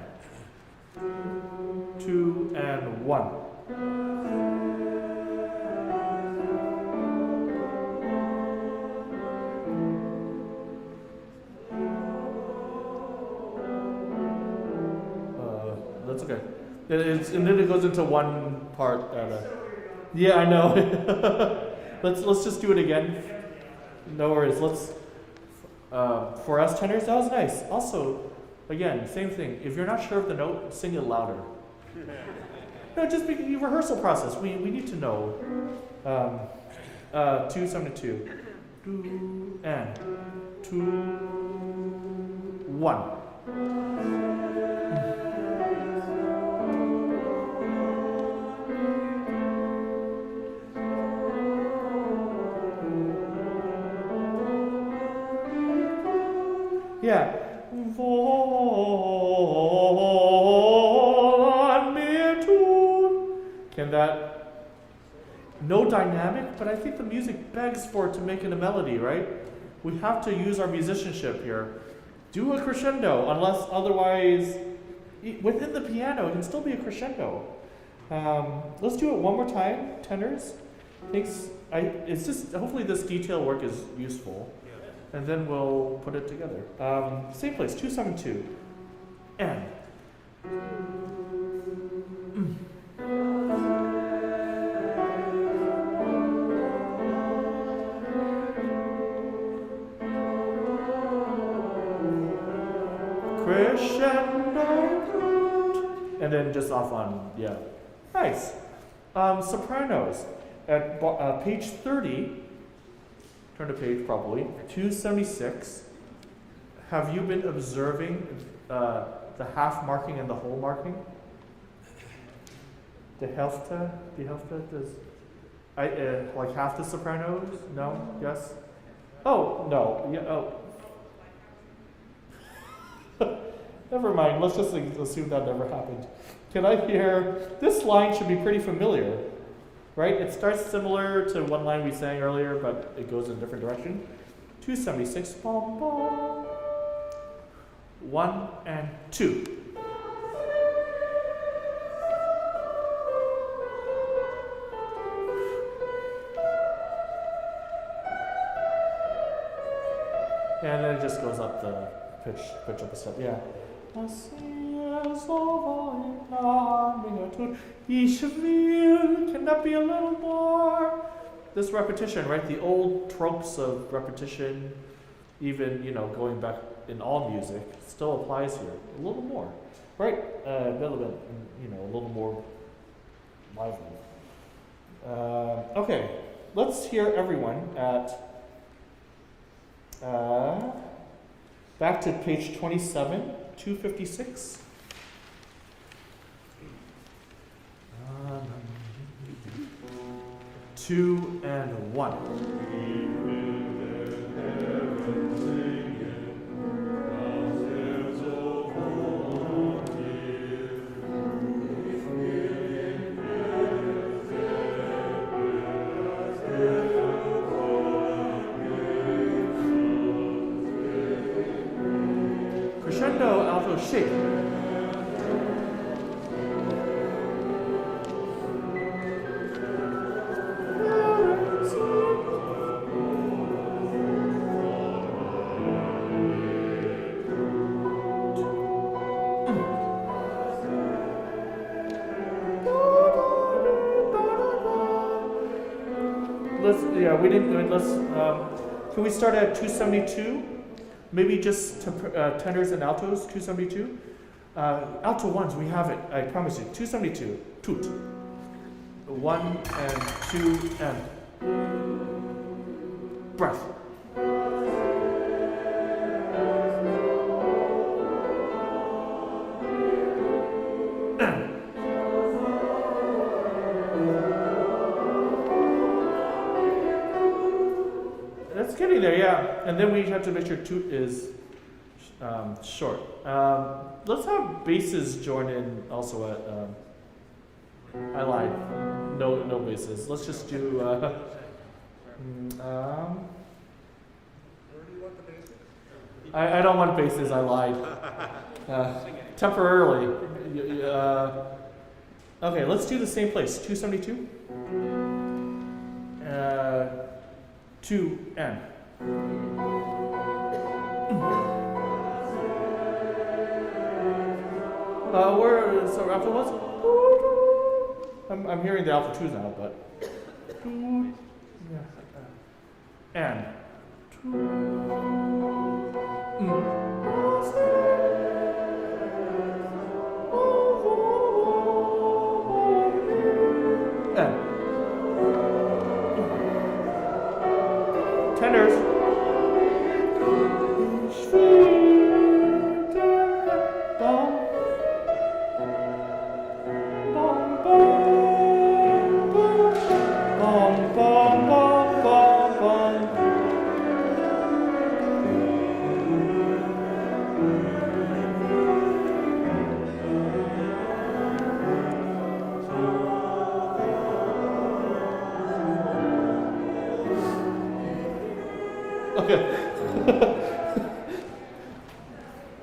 2 and 1. That's okay. And then it goes into one part. Yeah, I know. let's just do it again. No worries. Let's. For us tenors, that was nice. Also, again, same thing. If you're not sure of the note, sing it louder. No, just the rehearsal process. We need to know. 272. 2 and 2 1. Yeah. Can that, no dynamic, but I think the music begs for it to make it a melody, right? We have to use our musicianship here. Do a crescendo, unless otherwise, within the piano, it can still be a crescendo. Let's do it one more time, tenors. It's just, hopefully this detail work is useful. And then we'll put it together. Same place, 272. And. Crescendo. And then just off on, yeah. Nice. Sopranos. At page 30. Turn to page probably, 276. Have you been observing the half marking and the whole marking? The Hälfte does, like half the sopranos? No? Yes? Oh, no. Yeah, oh. Never mind, let's just assume that never happened. Can I hear, this line should be pretty familiar. Right? It starts similar to one line we sang earlier, but it goes in a different direction. 276. Bom, bom. 1 and 2. And then it just goes up the pitch up a step. Yeah. Ich will, can that be a little more? This repetition, right? The old tropes of repetition, even, going back in all music, still applies here. A little more, right? A little more lively. Okay, let's hear everyone at, back to page 27. 256. 2 and 1. Crescendo, alto, shake. Can we start at 272? Maybe just tenors and altos, 272. Alto ones, we have it. I promise you. 272. Toot. 1 and 2 and breath. That's getting there, yeah. And then we have to make sure toot is short. Let's have basses join in also at. I lied. No basses. Let's just do. Where do you want the basic? I don't want basses. I lied. Temporarily. Okay, let's do the same place. 272. 2 and. Where so after what? I'm hearing the alpha twos now, but and tenors.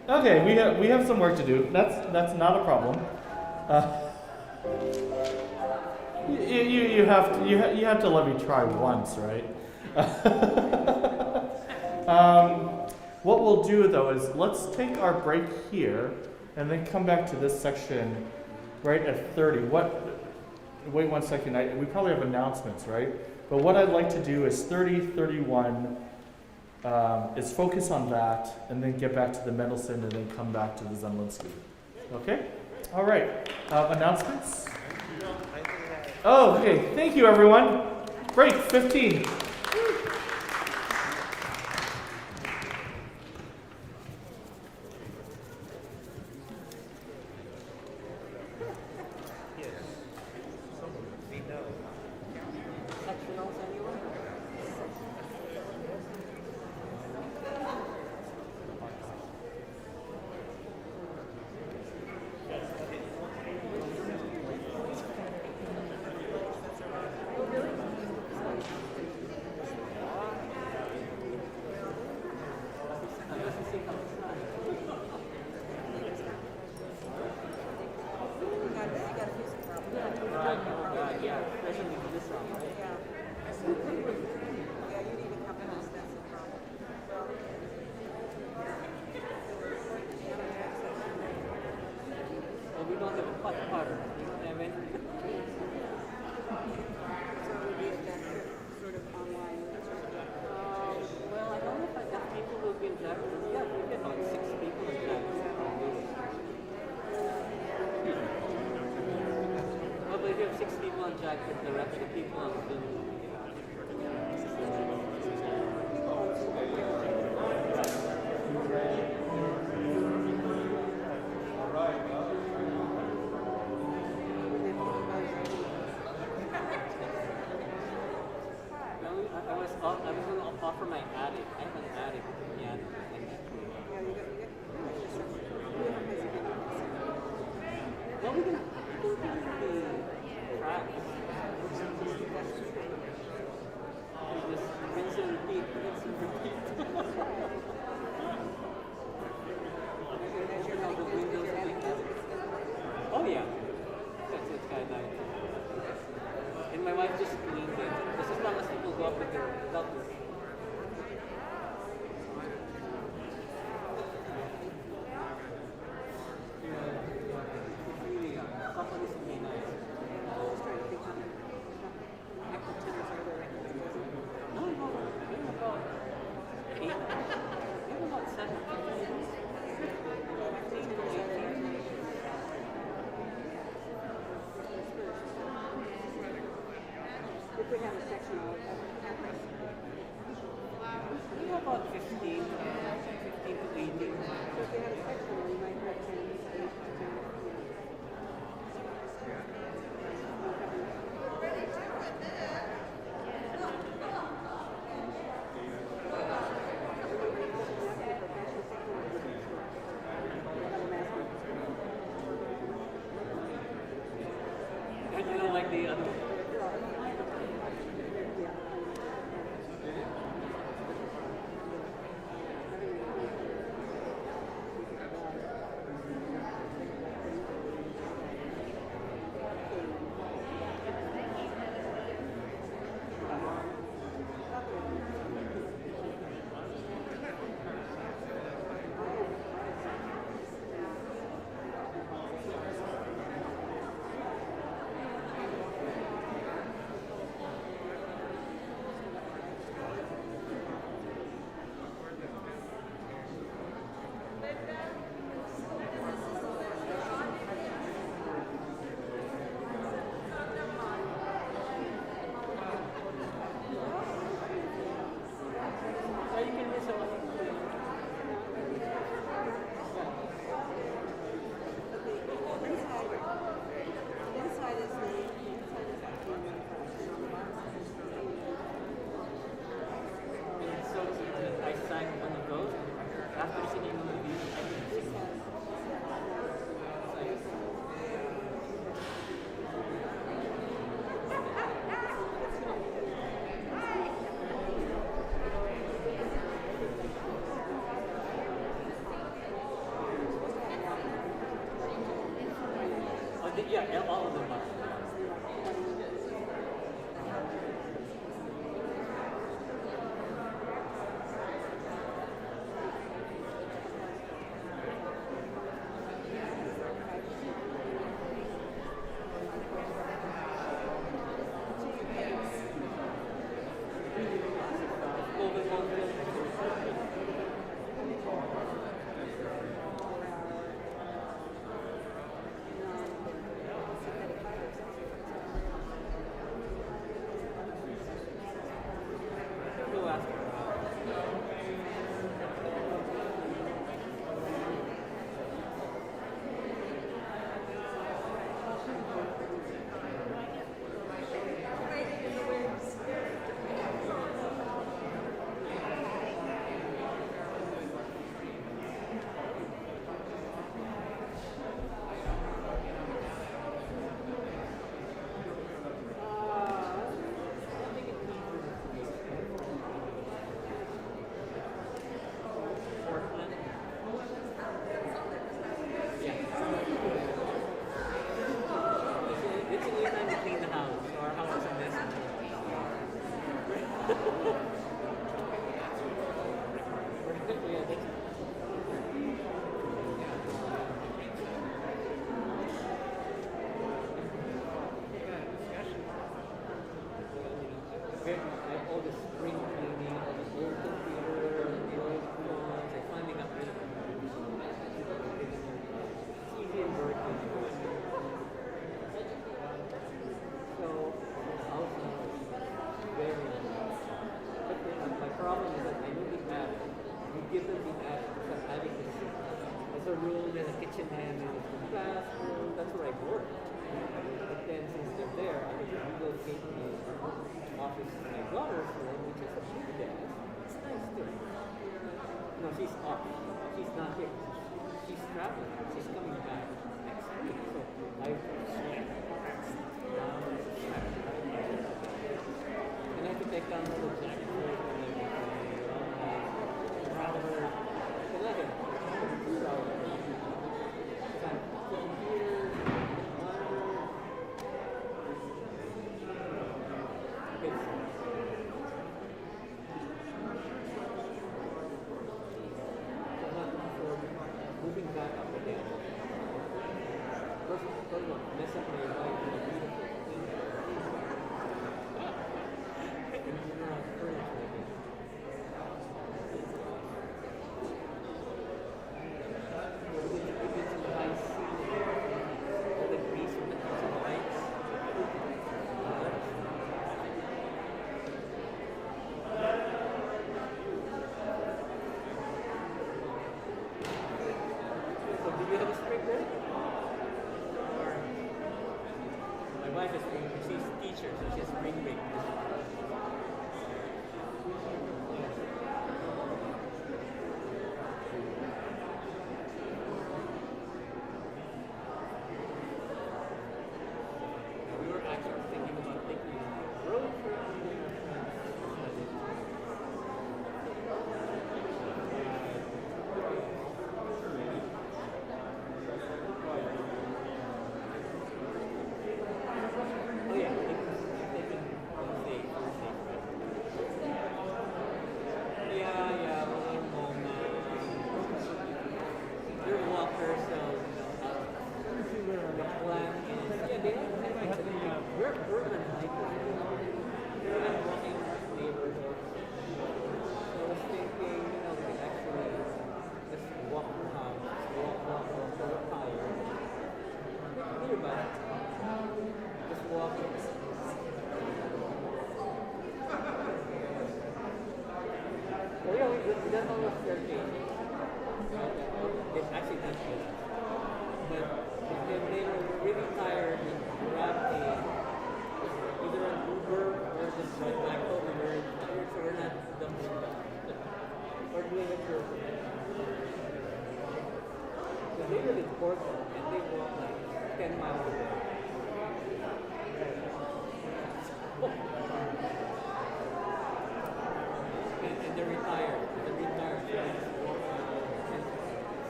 Okay, we have some work to do. That's not a problem. You have to let me try once, right? What we'll do though is let's take our break here and then come back to this section right at 30. Wait 1 second. We probably have announcements, right? But what I'd like to do is 30, 31. Is focus on that and then get back to the Mendelssohn and then come back to the Zemlinsky. Okay? All right. Announcements? Oh, okay. Thank you, everyone. Break 15. would have a section on campus. We have about 15 to 18. So if they have a section, you might have 10, 8 to 10. And you don't like the other one? So you can miss a lot. Inside is the And so I sang on the road. After singing on the beach, I can sing. Yeah, all of them are. All the spring cleaning, all the old computer, the old phones, I finally got rid of them. It's easy and working. So, the house now is very nice. But my problem is that I know the app. You give them the app because having this as a room and a kitchen and a bathroom, that's where I work. But then since they're there, I can relocate the office to my daughter's room, which is a big desk. It's nice too. No, she's off. She's not here. She's traveling. She's coming back next week. So I slept. And I have to take down all the jacket and everything. Router. And I can computer, monitor. Moving back up again. First one, mess up my life with a beautiful thing. And you're not furniture again. We did some nice all the grease from the lights. you have a spring break? Or my wife is she's a teacher, so she has spring break. Now, we were actually thinking about taking a road trip with our friends. Oh yeah, taking Wednesday, Thursday, Friday. Yeah, we're home. They're walkers, so the plan is they like actually we're urban hikers. They're not walking neighborhoods. So I was thinking, we could actually just walk around, walk, so we're tired. Nearby. Just walk. Oh yeah, we done all the staircase. It's actually not good. But if they were really tired and grab either an Uber or just drive back home and we're tired, so we're not dumping them. We're doing it for so they live in Portland and they walk like 10 miles a day. And they're retired. They're retired. So they just walk around. And it's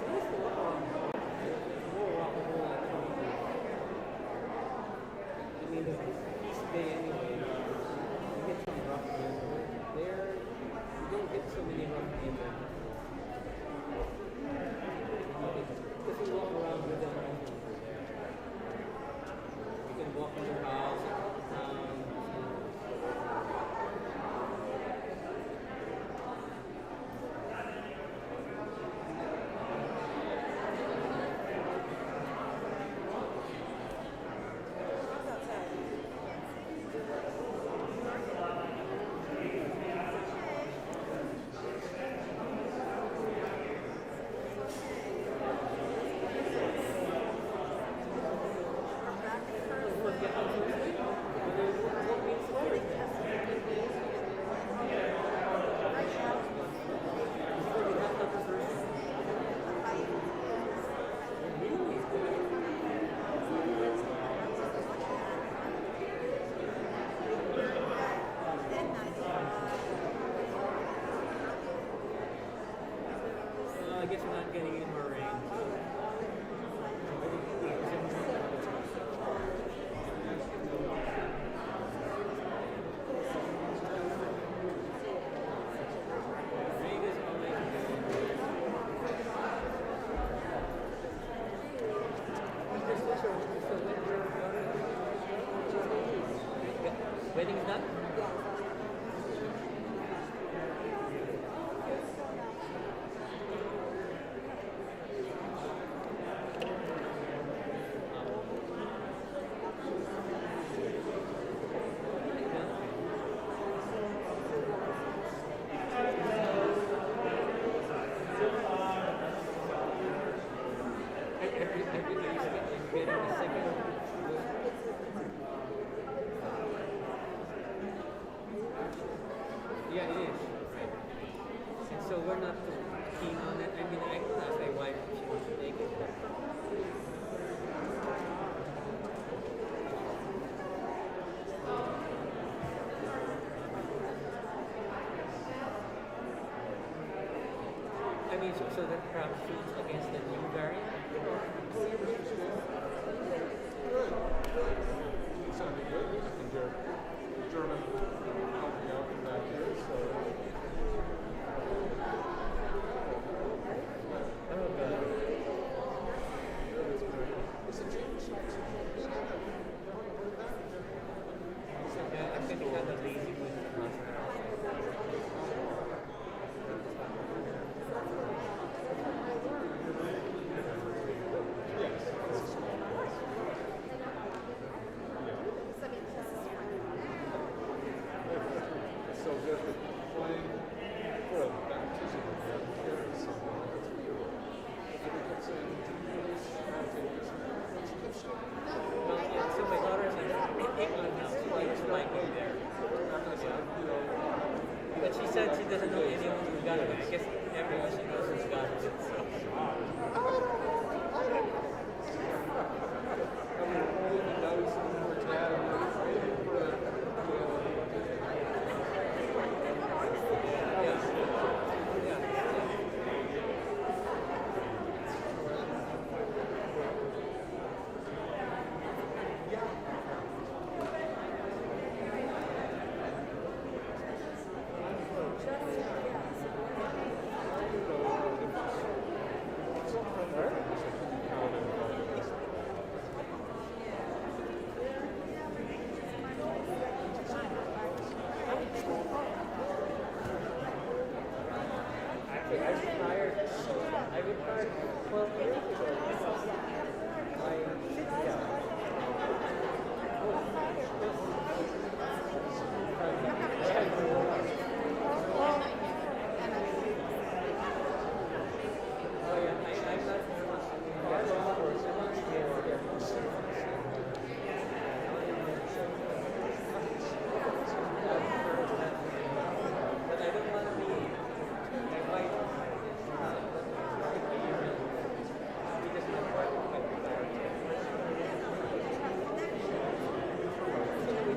nice to walk around. It's more walkable actually. I mean, each day anyway, you get some rough neighborhoods. You don't get so many rough neighborhoods. Because you walk around with them all over there. You can walk in your house, town. I guess we're not getting any more rain. Rain is always good. Wedding's done? Yeah, it is. And so we're not too keen on it. I mean, I can ask my wife if she wants to take it. I mean, so that perhaps shoots against the new variant? Sounded good. I think they're German helping out in that here, so. Oh, God. It's a change. Yeah, I'm getting kind of lazy with the mask. guess everyone she knows has got it. So. I retired 12 years ago.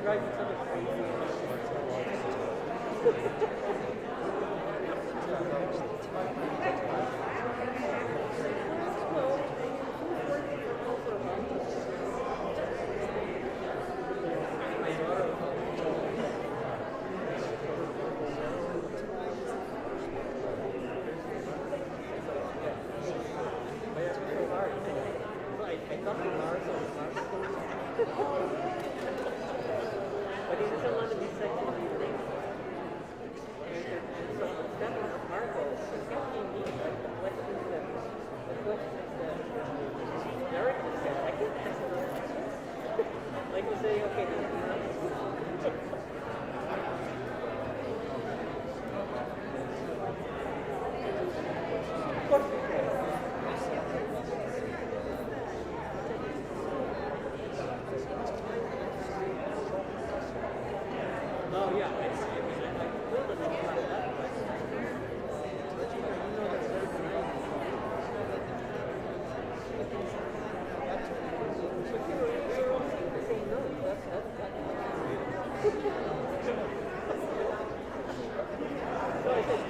Drive each other but he doesn't want to be sexually linked. And so instead of Marco, asking me like the questions that Derek just said, I can answer those questions. Like you say, okay, of course we can. Oh yeah, I told them about that, but you know that there's an idea. But you're all seem to say no. So I said,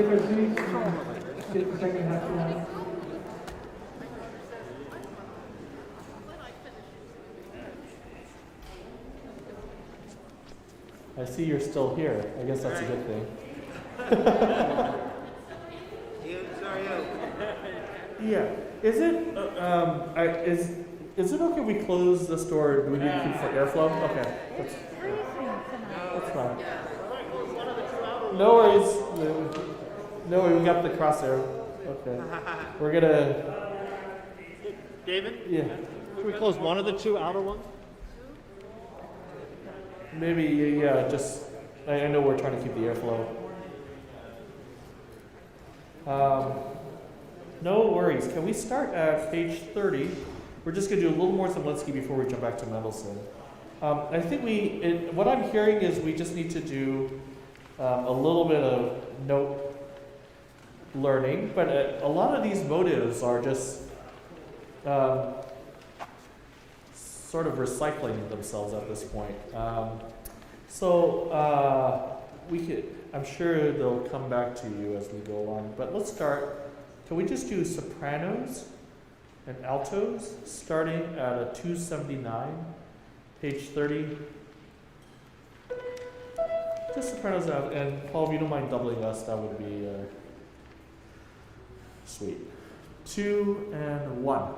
take our seats. Get the second half going. I see you're still here. I guess that's a good thing. Yeah. Is it is it okay if we close this door? Do we need to keep for airflow? Okay. That's fine. No worries. No, we got the crosshair. Okay. We're gonna. David? Yeah. Should we close one of the two outer ones? Maybe. Yeah. Just. I know we're trying to keep the airflow. No worries. Can we start at page 30? We're just going to do a little more Zemlinsky before we jump back to Mendelssohn. I think what I'm hearing is we just need to do a little bit of note learning, but a lot of these motives are just sort of recycling themselves at this point. I'm sure they'll come back to you as we go along, but let's start. Can we just do sopranos and altos starting at a 279, page 30? Just sopranos and Paul, if you don't mind doubling us, that would be sweet. 2 and 1.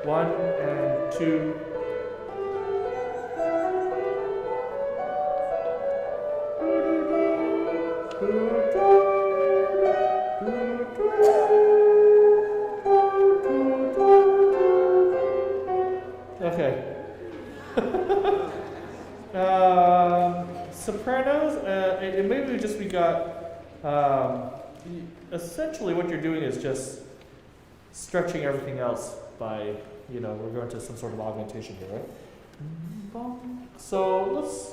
One and 2. Okay. Sopranos, and maybe we got, essentially what you're doing is just stretching everything else by, we're going to some sort of augmentation here, right? So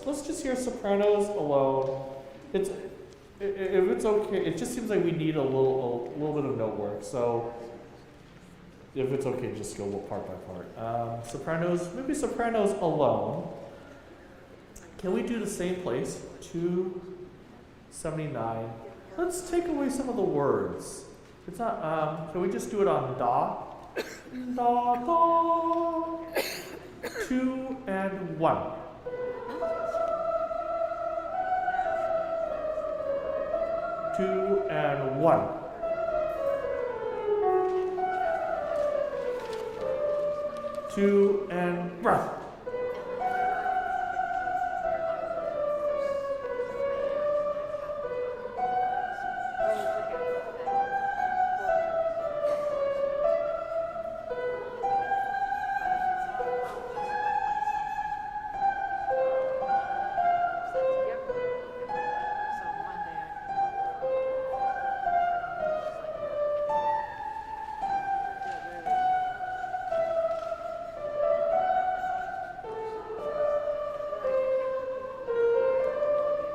let's just hear sopranos alone. If it's okay, it just seems like we need a little bit of note work. So if it's okay, just go part by part. Sopranos, maybe sopranos alone. Can we do the same place? 279. Let's take away some of the words. It's not. Can we just do it on da? Da da. 2 and 1. 2 and 1. 2 and breath.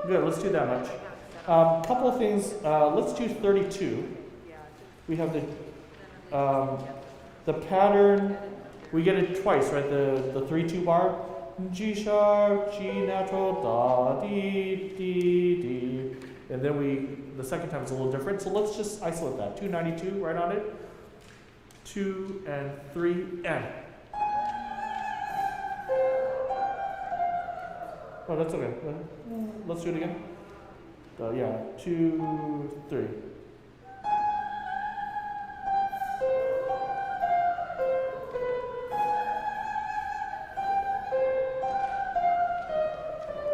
Good, let's do that much. Couple of things. Let's do 32. We have the pattern. We get it twice, right? The 3-2 bar. G sharp, G natural, da, D, D, D. And then the second time is a little different. So let's just isolate that. 292, right on it. 2 and 3 and. Oh, that's okay. Let's do it again. Yeah, 2, 3.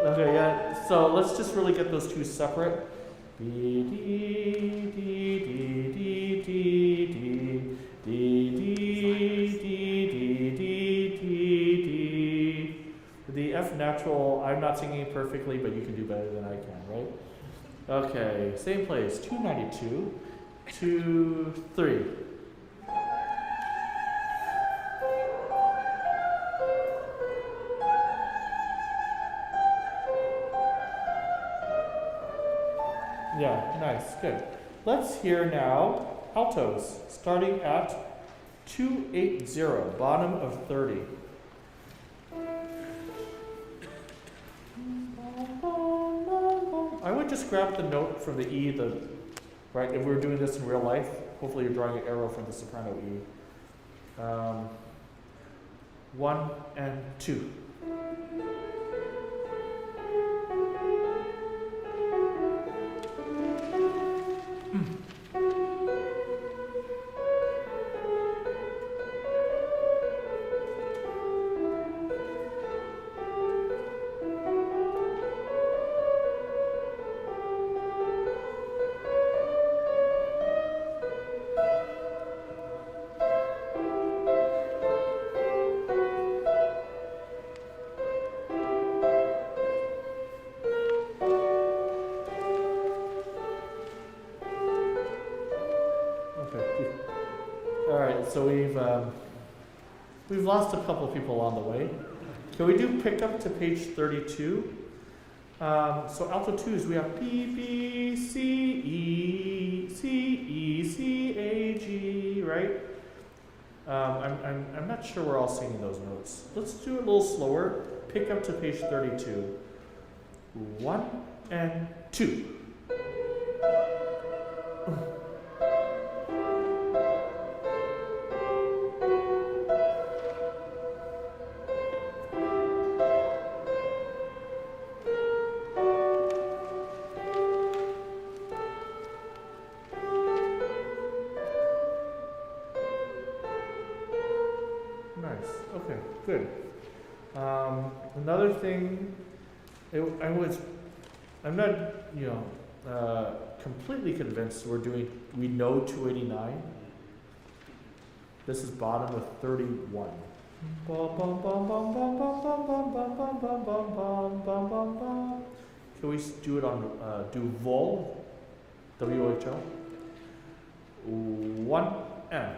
Okay, yeah. So let's just really get those two separate. B, D, D, D, D, D, D, D, D, D, D, D. The F natural, I'm not singing it perfectly, but you can do better than I can, right? Okay, same place, 292, 2, 3. Nice, good. Let's hear now altos, starting at 280, bottom of 30. I would just grab the note from the E, right, if we were doing this in real life, hopefully you're drawing an arrow from the soprano E. 1 and 2. Okay. All right. So we've lost a couple of people along the way. Can we do pick up to page 32? So alto twos, we have B, B, C, E, C, E, C, A, G, right? I'm not sure we're all singing those notes. Let's do it a little slower. Pick up to page 32. 1 and 2. Nice. Okay. Good. Another thing, I'm not, completely convinced we know 289. This is bottom of 31. Can we do it on, do vol, W-H-O? 1 and.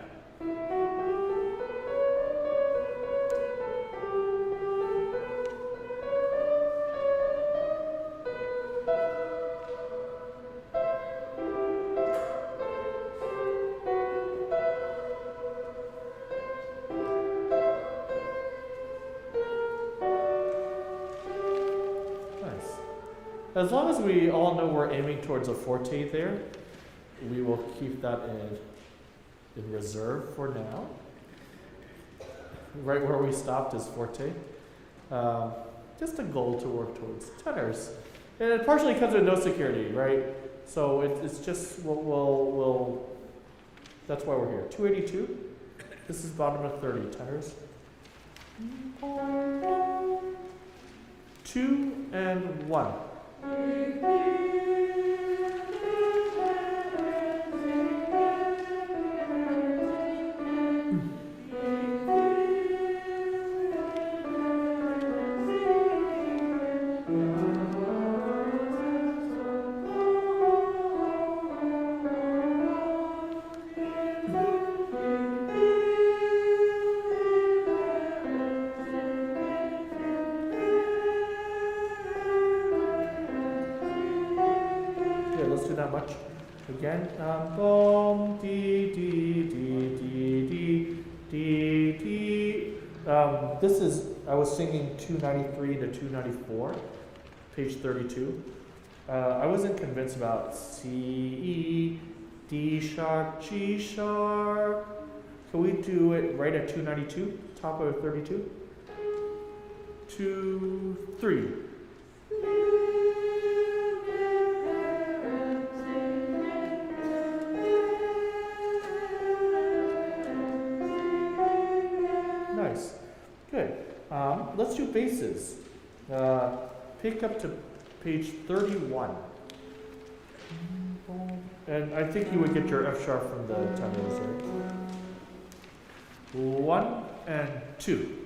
As long as we all know we're aiming towards a forte there, we will keep that in reserve for now. Right where we stopped is forte. Just a goal to work towards. Tenors. And it partially comes with no security, right? So it's just, we'll that's why we're here. 282. This is bottom of 30, tenors. 2 and 1. Let's do that much. Again, bom, D, D, D, D, D, D, D. This is, I was singing 293 to 294, page 32. I wasn't convinced about C, E, D sharp, G sharp. Can we do it right at 292, top of 32? 2, 3. Nice. Good. Let's do basses. Pick up to page 31. And I think you would get your F sharp from the tenors, right? 1 and 2.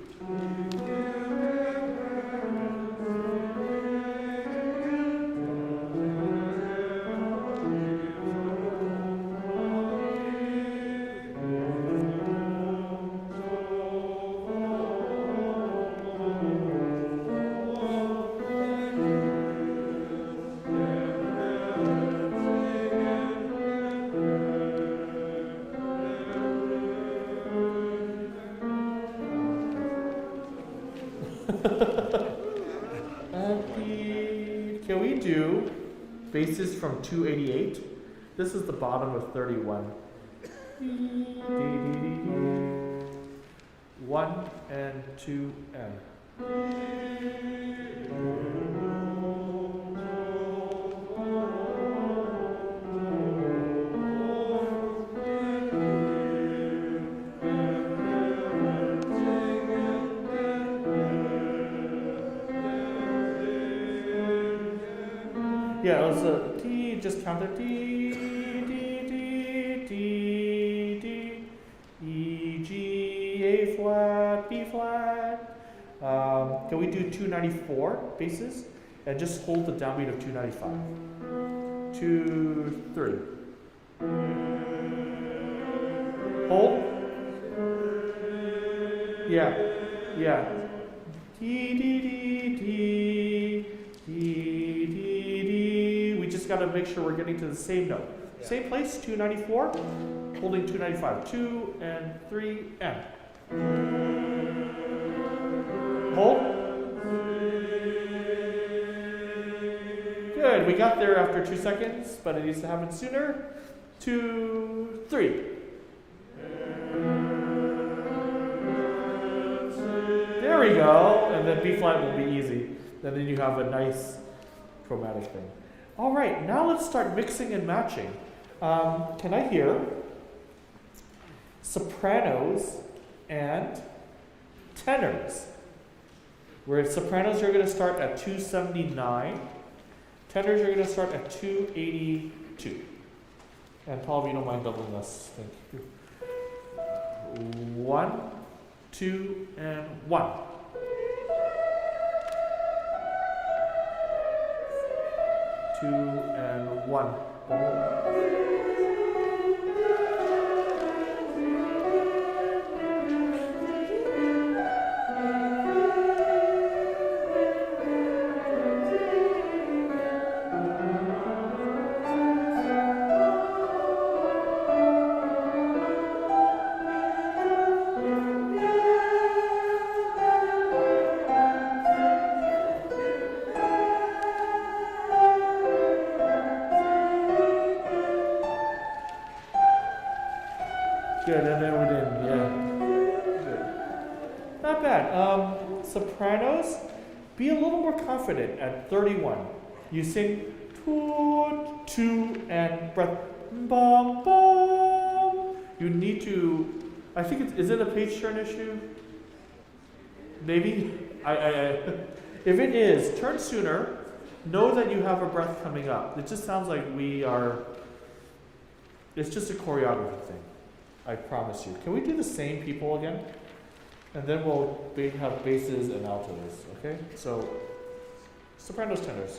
Can we do basses from 288? This is the bottom of 31. 1 and 2 and. Yeah, it was a D, just count it. D, D, D, D, D, E, G, A flat, B flat. Can we do 294 basses? And just hold the downbeat of 295. 2, 3. Hold. Yeah, yeah. D, D, D, D, D, D, D. We just got to make sure we're getting to the same note. Yeah. Same place, 294, holding 295. 2 and 3 and. Hold. Good, we got there after 2 seconds, but it needs to happen sooner. 2, 3. There we go, and then B flat will be easy. And then you have a nice chromatic thing. All right, now let's start mixing and matching. Can I hear sopranos and tenors? Where sopranos are going to start at 279, tenors are going to start at 282. And Paul, if you don't mind doubling us, thank you. 1, 2, and 1. 2 and 1. Good, and then we're in, yeah. Good. Not bad. Sopranos, be a little more confident at 31. You sing 2, 2, and breath. Bum, bum. You need to, I think is it a page turn issue? Maybe? If it is, turn sooner. Know that you have a breath coming up. It just sounds like it's just a choreography thing. I promise you. Can we do the same people again? And then we'll have basses and altos, okay? So, sopranos, tenors.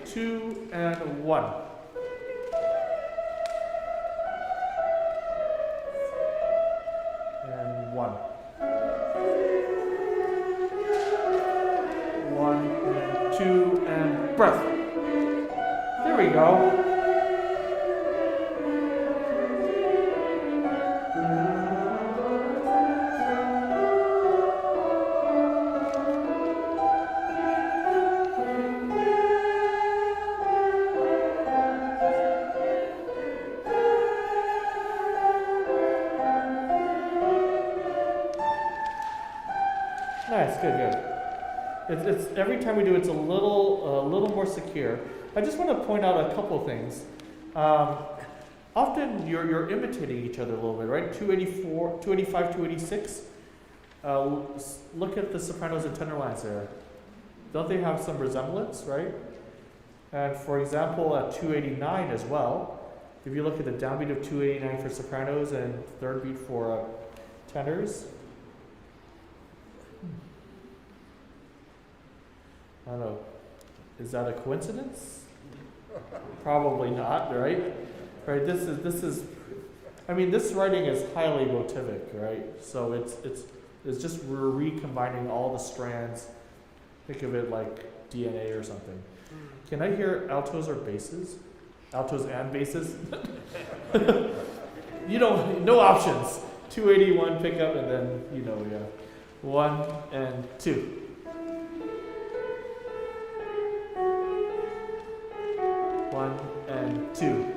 2 and 1. And 1. 1 and 2 and breath. There we go. Nice, good, good. It's every time we do, it's a little more secure. I just want to point out a couple of things. Often you're imitating each other a little bit, right? 284, 285, 286. Look at the sopranos and tenor lines there. Don't they have some resemblance, right? And for example, at 289 as well, if you look at the downbeat of 289 for sopranos and third beat for tenors. I don't know. Is that a coincidence? Probably not, right? Right. This is. I mean, this writing is highly motivic, right? So it's just we're recombining all the strands. Think of it like DNA or something. Can I hear altos or basses? Altos and basses? No options. 281 pickup and then, 1 and 2. 1 and 2.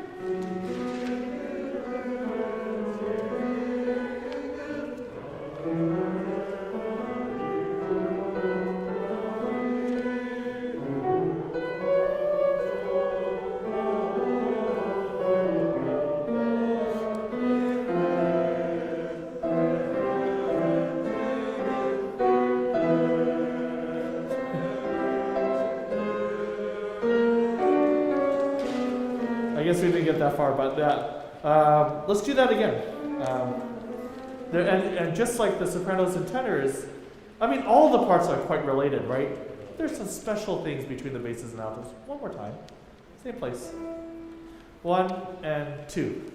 I guess we didn't get that far, but let's do that again. And just like the sopranos and tenors, I mean, all the parts are quite related, right? There's some special things between the basses and altos. One more time. Same place. 1 and 2.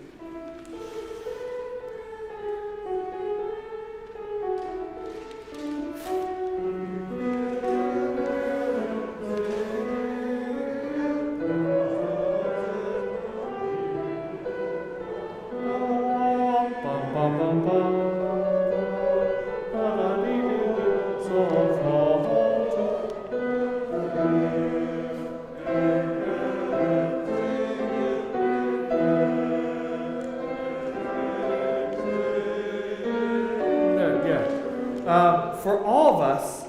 For all of us,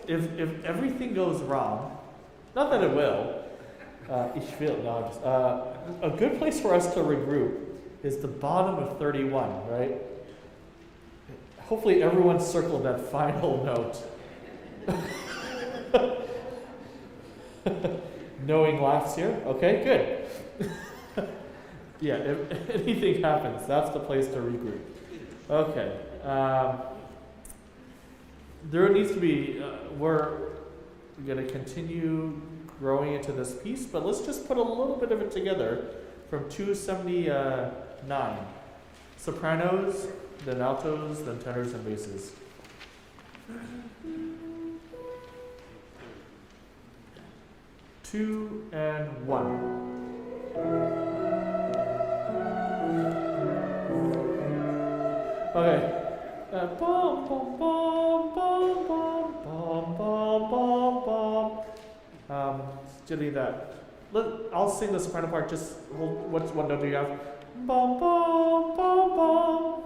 if everything goes wrong, not that it will, ich will, no, a good place for us to regroup is the bottom of 31, right? Hopefully everyone circled that final note. Knowing laughs here? Okay, good. Yeah, if anything happens, that's the place to regroup. Okay. There needs to be, we're going to continue growing into this piece, but let's just put a little bit of it together from 279. Sopranos, then altos, then tenors and basses. Two and one. Okay. Bum, bum, bum, bum, bum, bum, bum, bum, bum. Steady that. I'll sing the soprano part. Just hold. What note do you have? Bum, bum, bum, bum.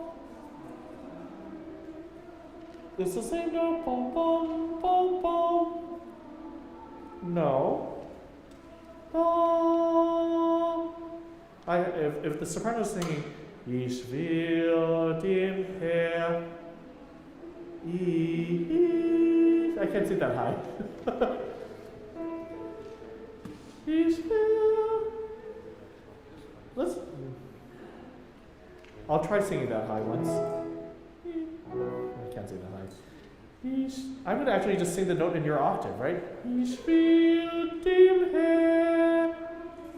It's the same note. Bum, bum, bum, bum. No. If the soprano is singing, Ich will dem Herr, I can't sing that high. Ich will. I'll try singing that high once. I can't sing that high. I'm going to actually just sing the note in your octave, right? Ich will dem Herr,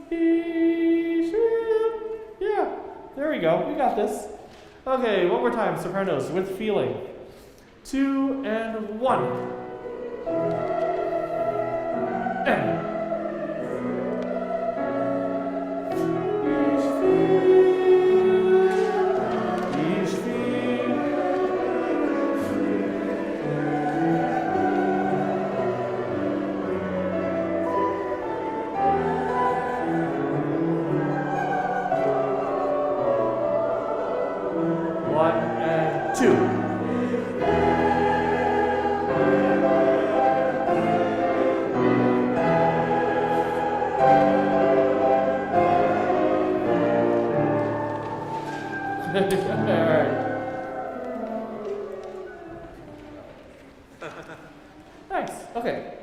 ich will. Yeah. There we go. We got this. Okay, one more time. Sopranos with feeling. 2 and 1. And. Thanks. Okay.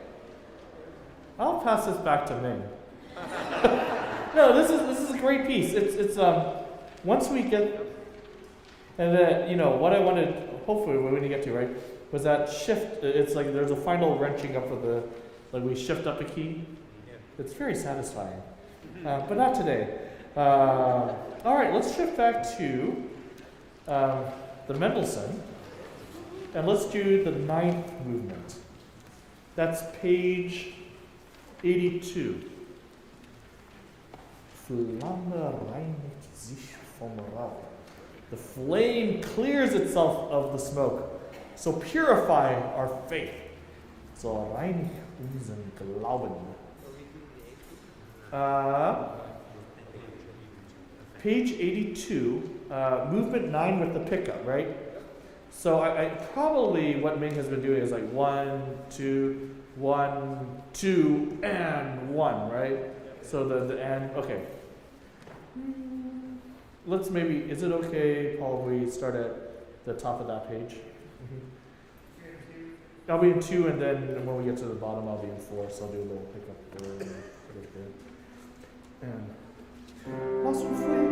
I'll pass this back to Ming. No, this is a great piece. It's once we get, and then what I wanted, hopefully what we need to get to, right, was that shift. It's like there's a final wrenching up of the, like we shift up a key. It's very satisfying, but not today. All right, let's shift back to the Mendelssohn, and let's do the 9th movement. That's page 82. Flamme reinigt sich vom Rauch. The flame clears itself of the smoke. So purify our faith. So reinig unseren Glauben. Page 82, movement 9 with the pickup, right? So I probably what Ming has been doing is like 1, 2, 1, 2, and 1, right? So the and, okay. Let's maybe, is it okay, Paul, if we start at the top of that page? I'll be in 2, and then when we get to the bottom, I'll be in 4, so I'll do a little pickup there. And lost and free.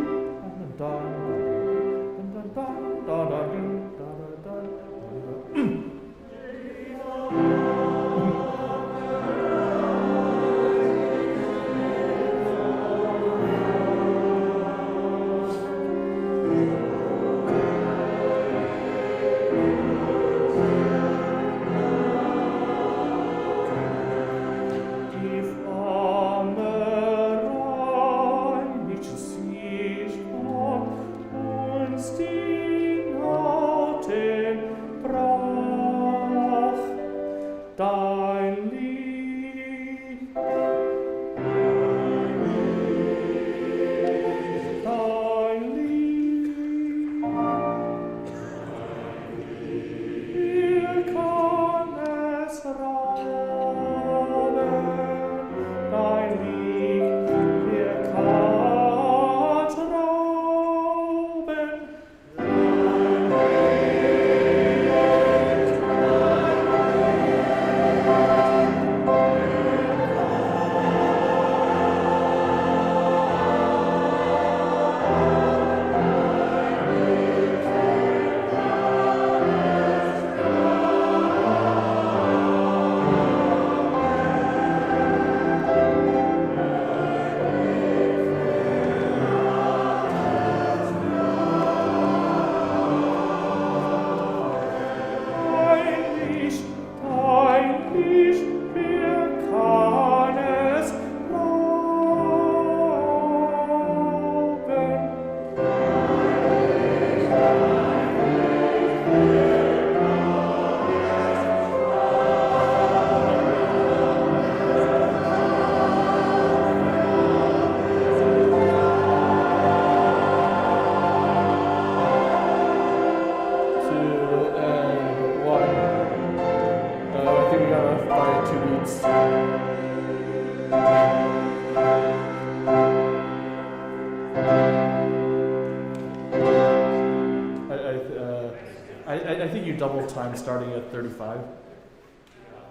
I think you double time starting at 35.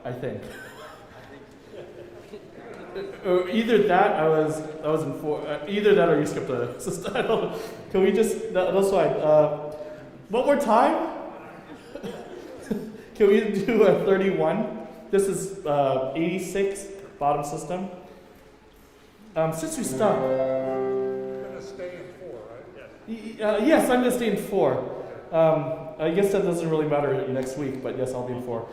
I think. Either that I was in 4. Either that or you skipped a system. I don't know. Can we just? That's fine. One more time. Can we do a 31? This is 86 bottom system. Since we stopped. You're going to stay in 4, right? Yes, I'm going to stay in 4. I guess that doesn't really matter next week, but yes, I'll be in 4.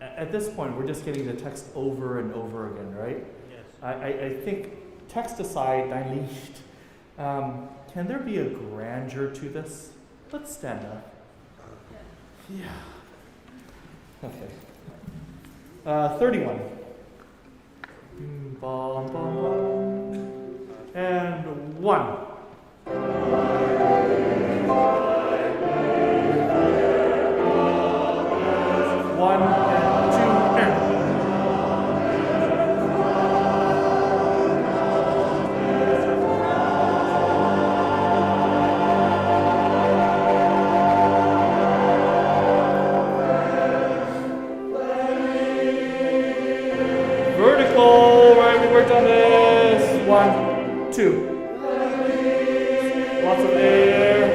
At this point, we're just getting the text over and over again, right? Yes. I think, text aside, nicht. Can there be a grandeur to this? Let's stand up. Yeah. Okay. 31. Bum, bum, bum. And 1. One and 2 and. Vertical, right? We worked on this. 1, 2. Lots of air.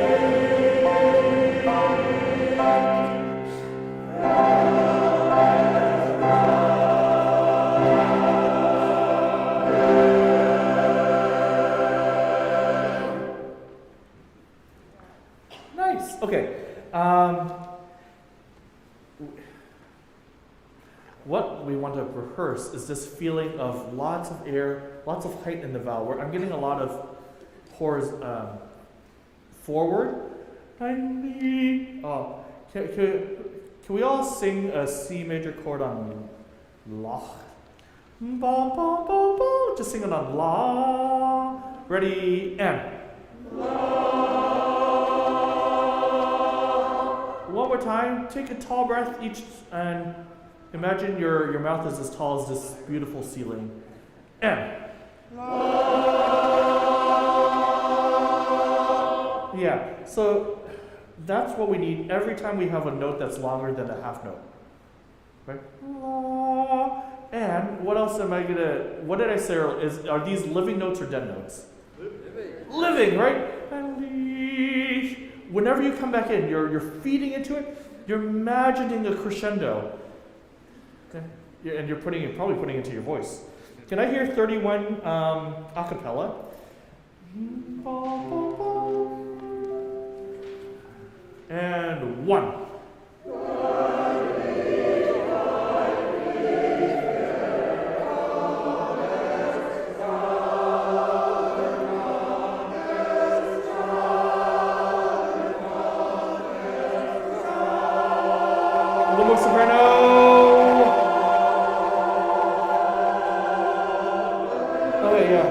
Nice. Okay. What we want to rehearse is this feeling of lots of air, lots of height in the vowel. Where I'm getting a lot of forward. Can we all sing a C major chord on La. Bum, bum, bum, bum. Just sing it on la. Ready, and. One more time. Take a tall breath each and imagine your mouth is as tall as this beautiful ceiling. And. Yeah, so that's what we need every time we have a note that's longer than a half note. Right? And what else am I what did I say earlier? Are these living notes or dead notes? Living, right? Unleash. Whenever you come back in, you're feeding into it, you're imagining a crescendo. Okay? And you're probably putting it into your voice. Can I hear 31 a cappella? And 1. One more soprano. Okay, yeah.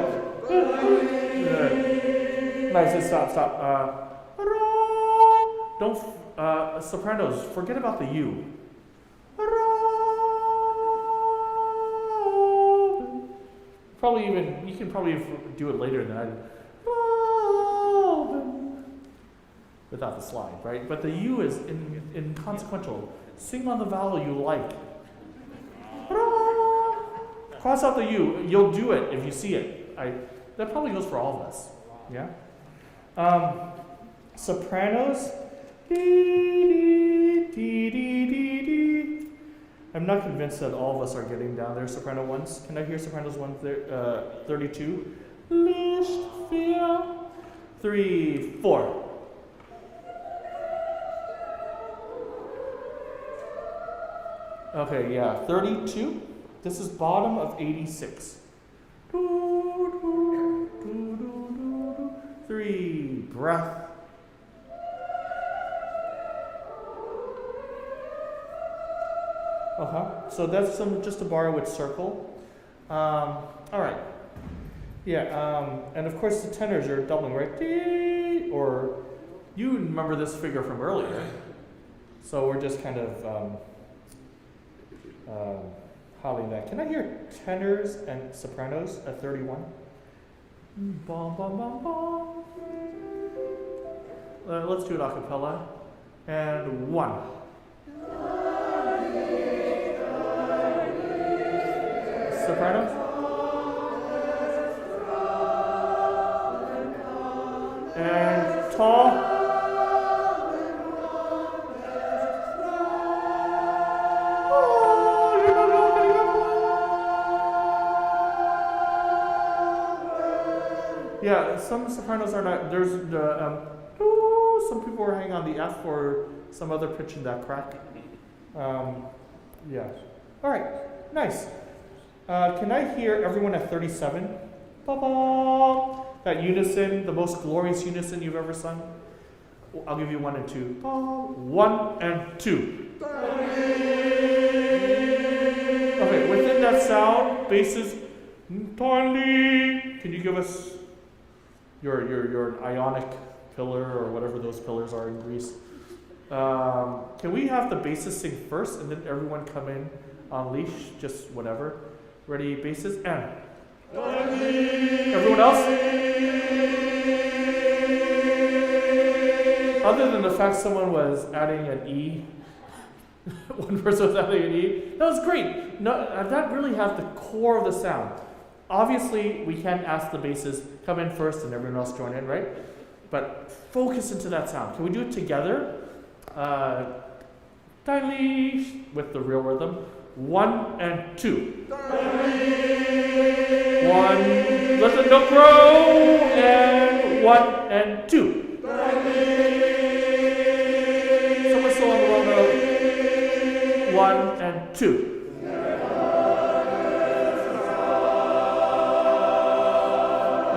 Nice, stop. Don't, sopranos, forget about the U. You can probably do it later than I did. Without the slide, right? But the U is inconsequential. Sing on the vowel you like. Cross out the U. You'll do it if you see it. That probably goes for all of us. Yeah? Sopranos. I'm not convinced that all of us are getting down there. Soprano ones. Can I hear sopranos 32? Licht, 4, 3, 4. Okay, yeah, 32. This is bottom of 86. 3, breath. So that's just a bar with circle. All right. Yeah, and of course the tenors are doubling, right? Or you remember this figure from earlier. So we're just kind of hollering that. Can I hear tenors and sopranos at 31? Bum, bum, bum, bum. Let's do it a cappella. And 1. Sopranos? And tall. Yeah, some sopranos are not. There's the some people are hanging on the F or some other pitch in that crack. Yeah. All right. Nice. Can I hear everyone at 37? Ba-ba! That unison, the most glorious unison you've ever sung. I'll give you 1 and 2. 1 and 2. Okay, within that sound, basses. Can you give us your ionic pillar or whatever those pillars are in Greece? Can we have the basses sing first and then everyone come in on leash, just whatever? Ready, basses, and. Everyone else? Other than the fact someone was adding an E, one person was adding an E, that was great. No, that really has the core of the sound. Obviously, we can't ask the basses, come in first and everyone else join in, right? But focus into that sound. Can we do it together? With the real rhythm. 1 and 2. 1. Let the note grow. And 1 and 2. Someone still on the low note. 1 and 2.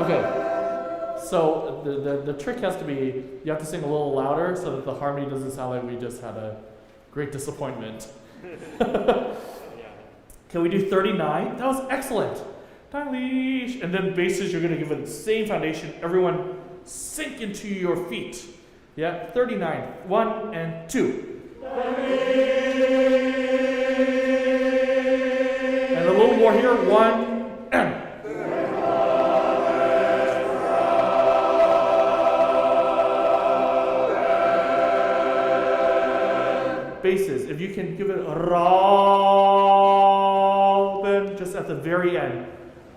Okay. So the trick has to be you have to sing a little louder so that the harmony doesn't sound like we just had a great disappointment. Can we do 39? That was excellent. Unleash. And then basses, you're going to give it the same foundation. Everyone sink into your feet. Yeah, 39. 1 and 2. And a little more here. 1 and. Basses, if you can give it a Robin just at the very end.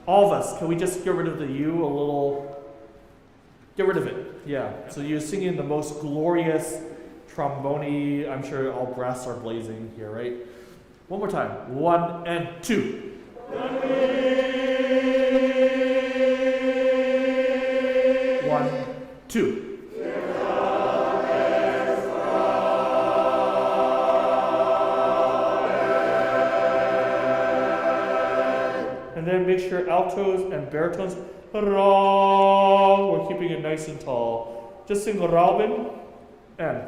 All of us, can we just get rid of the U a little? Get rid of it, yeah. So you're singing the most glorious trombone. I'm sure all brass are blazing here, right? One more time. 1 and 2. 1, 2. And then make sure altos and baritones, we're keeping it nice and tall. Just sing Robin and.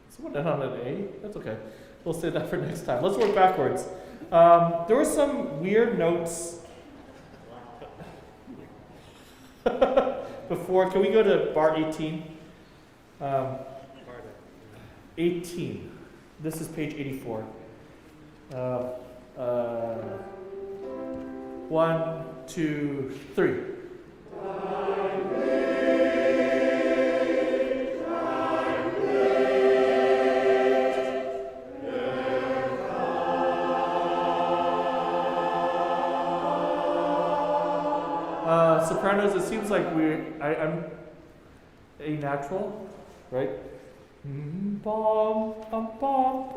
Someone end on an A? That's okay. We'll save that for next time. Let's work backwards. There were some weird notes before. Can we go to bar 18? 18. This is page 84. 1, 2, 3. Sopranos, it seems like I'm a natural, right? Bum, bum, bum, bum.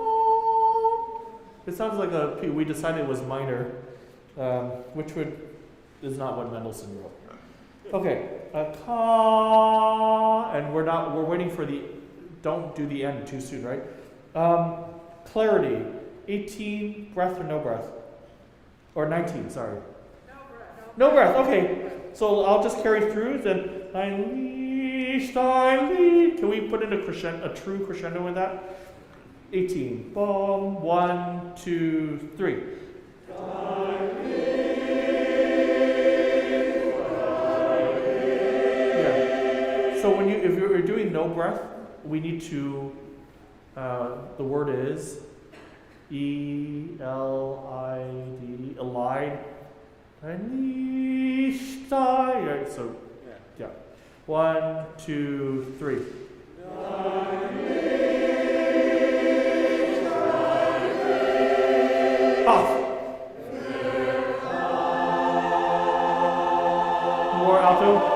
It sounds like we decided it was minor, which is not what Mendelssohn wrote. Okay, and we're waiting for don't do the end too soon, right? Clarity, 18, breath or no breath? Or 19, sorry. No breath, okay. So I'll just carry through, then can we put in a true crescendo in that? 18. Boom. 1, 2, 3. Yeah. So if you're doing no breath, we need to. The word is ELID. Elide. Right, so yeah. 1, 2, 3. Off. More alto.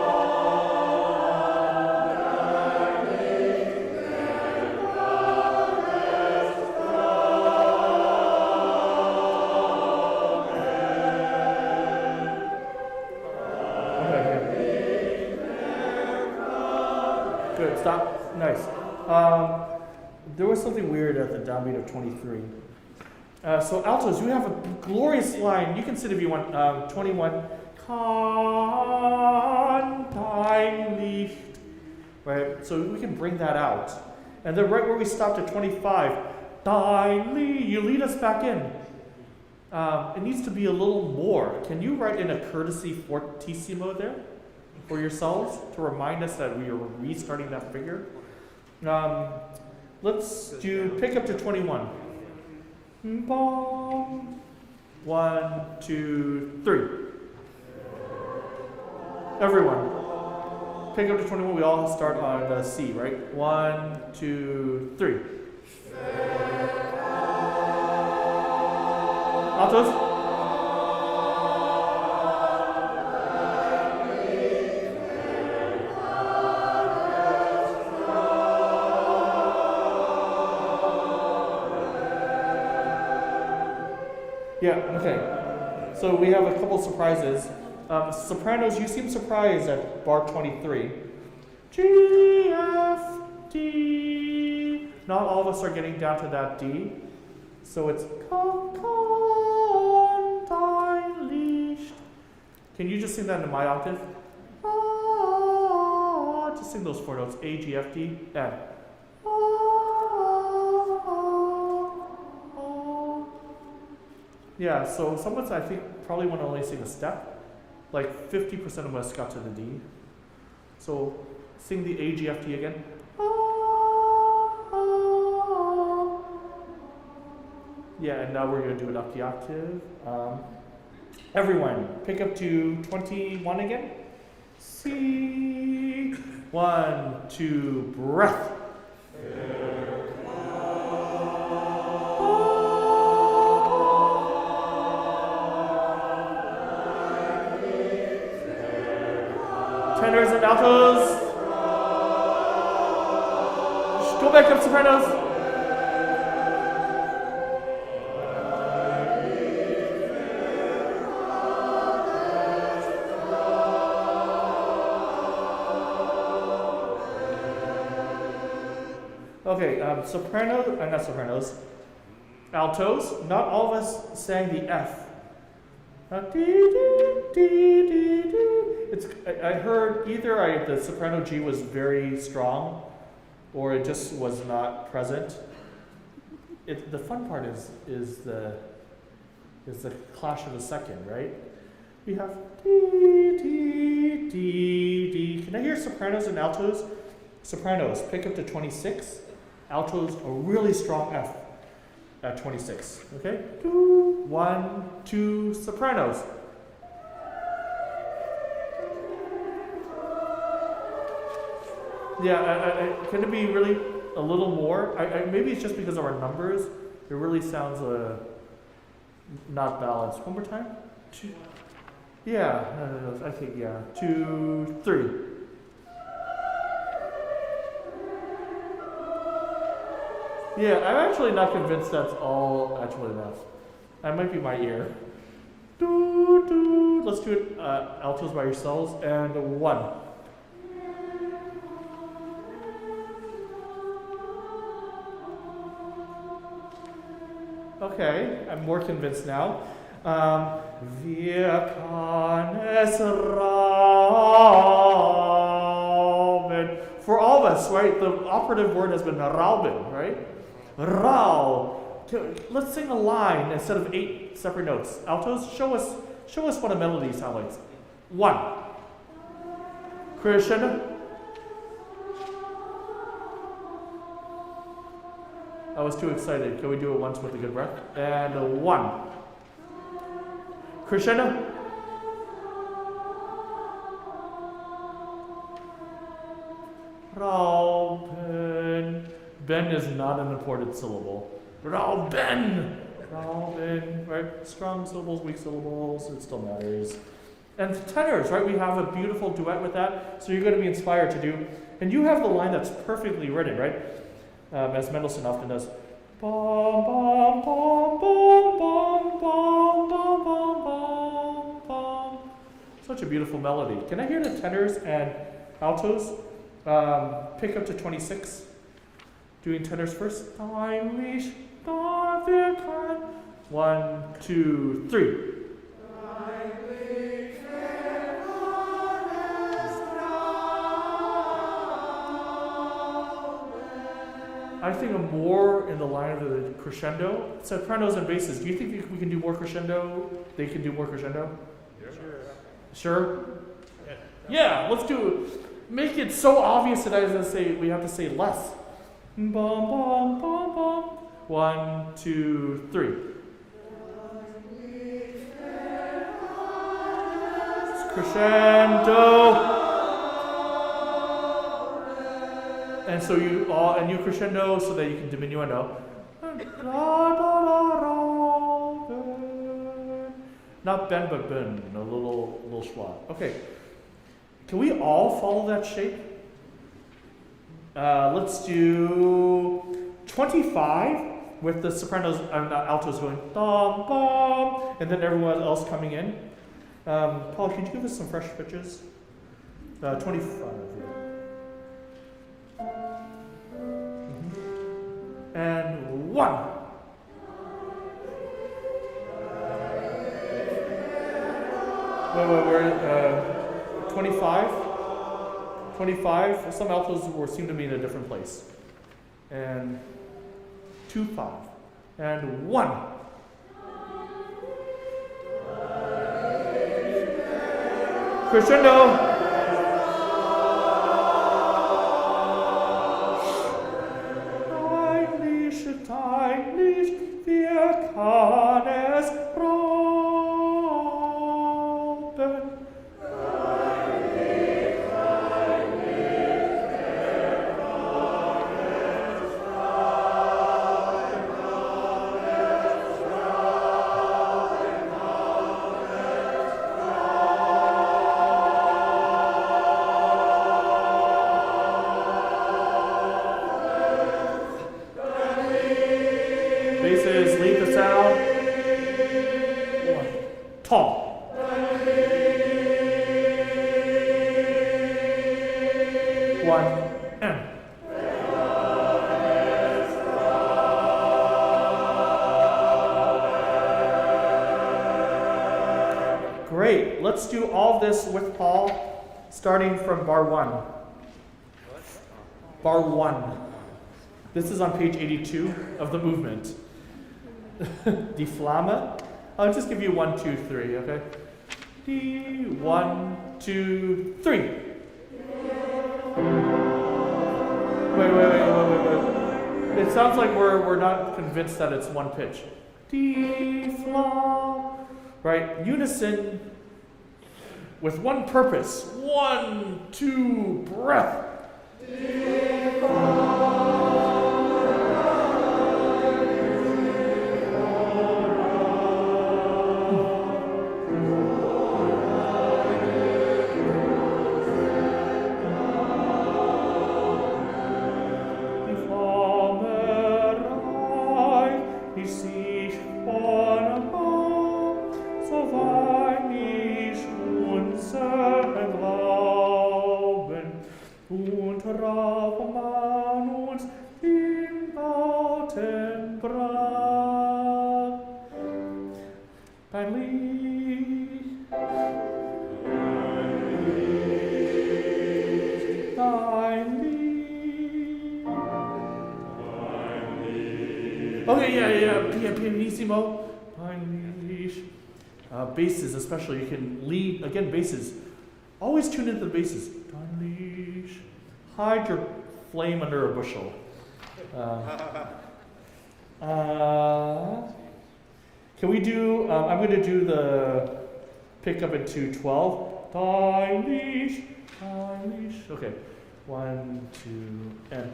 Good, stop. Nice. There was something weird at the downbeat of 23. So altos, you have a glorious line. You can sit if you want. 21. Right? So we can bring that out. And then right where we stopped at 25, you lead us back in. It needs to be a little more. Can you write in a courtesy fortissimo there for yourselves to remind us that we are restarting that figure? Let's pick up to 21. 1, 2, 3. Everyone, pick up to 21. We all start on C, right? 1, 2, 3. Altos. Yeah, okay. So we have a couple surprises. Sopranos, you seem surprised at bar 23. G, F, D. Not all of us are getting down to that D. So it's Can you just sing that in my octave? just sing those four notes, A, G, F, D, and. Yeah, so some of us, I think, probably want to only sing a step. Like 50% of us got to the D. So sing the A, G, F, D again. Yeah, and now we're going to do it up the octave. Everyone, pick up to 21 again. C. 1, 2, breath. Tenors and altos. Go back up, sopranos. Okay, not sopranos. Altos. Not all of us sang the F. I heard either the soprano G was very strong, or it just was not present. The fun part is the clash of the second, right? We have D, D, D, D. Can I hear sopranos and altos? Sopranos, pick up to 26. Altos, a really strong F at 26. Okay? 2, 1, 2, sopranos. Yeah, can it be really a little more? Maybe it's just because of our numbers. It really sounds not balanced. One more time. 2. Yeah, I think, yeah. 2, 3. Yeah, I'm actually not convinced that's all actually enough. That might be my ear. Do, do. Let's do it altos by yourselves. And 1. Okay, I'm more convinced now. Wir kann es rauben. For all of us, right? The operative word has been rauben, right? Rau. Let's sing a line instead of 8 separate notes. Altos, show us what a melody sounds like. 1. Crescendo. I was too excited. Can we do it once with a good breath? And 1. Crescendo. Rauben. Ben is not an important syllable. Rauben. Rauben. Right? Strong syllables, weak syllables. It still matters. And tenors, right? We have a beautiful duet with that. So you're going to be inspired to do. And you have the line that's perfectly written, right? As Mendelssohn often does. Bum, bum, bum, bum, bum, bum, bum, bum, bum, bum. Such a beautiful melody. Can I hear the tenors and altos? Pick up to 26. Doing tenors first. 1, 2, 3. I think I'm more in the line of the crescendo. Sopranos and basses. Do you think we can do more crescendo? They can do more crescendo? Yeah. Sure? Yeah, let's do it. Make it so obvious that we have to say less. Bum, bum, bum, bum. 1, 2, 3. Crescendo. And so you crescendo so that you can diminuendo. Not ben, but ben. A little schwa. Okay. Can we all follow that shape? Let's do 25 with the sopranos, altos going dum bum, and then everyone else coming in. Paul, can you give us some fresh pitches? 25. Yeah. And 1. Wait, we're 25? 25? 25. Some altos seem to be in a different place. And 2, 5. And 1. Crescendo. Heimlich, wir kann es rauben. Basses, lead the sound. 1. Tall. 1. M. Great. Let's do all this with Paul, starting from bar 1. Bar 1. This is on page 82 of the movement. Die Flamme. I'll just give you 1, 2, 3, okay? D, 1, 2, 3. Wait. It sounds like we're not convinced that it's one pitch. D, Flamme. Right, unison with one purpose. 1, 2, breath. Okay, yeah, pianissimo. Basses, especially, you can lead, again, basses. Always tune into the basses. Hide your flame under a bushel. Can we do, I'm going to do the pick up into 12. Okay, 1, 2, and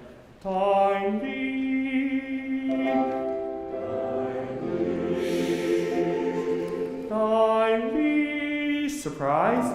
surprise.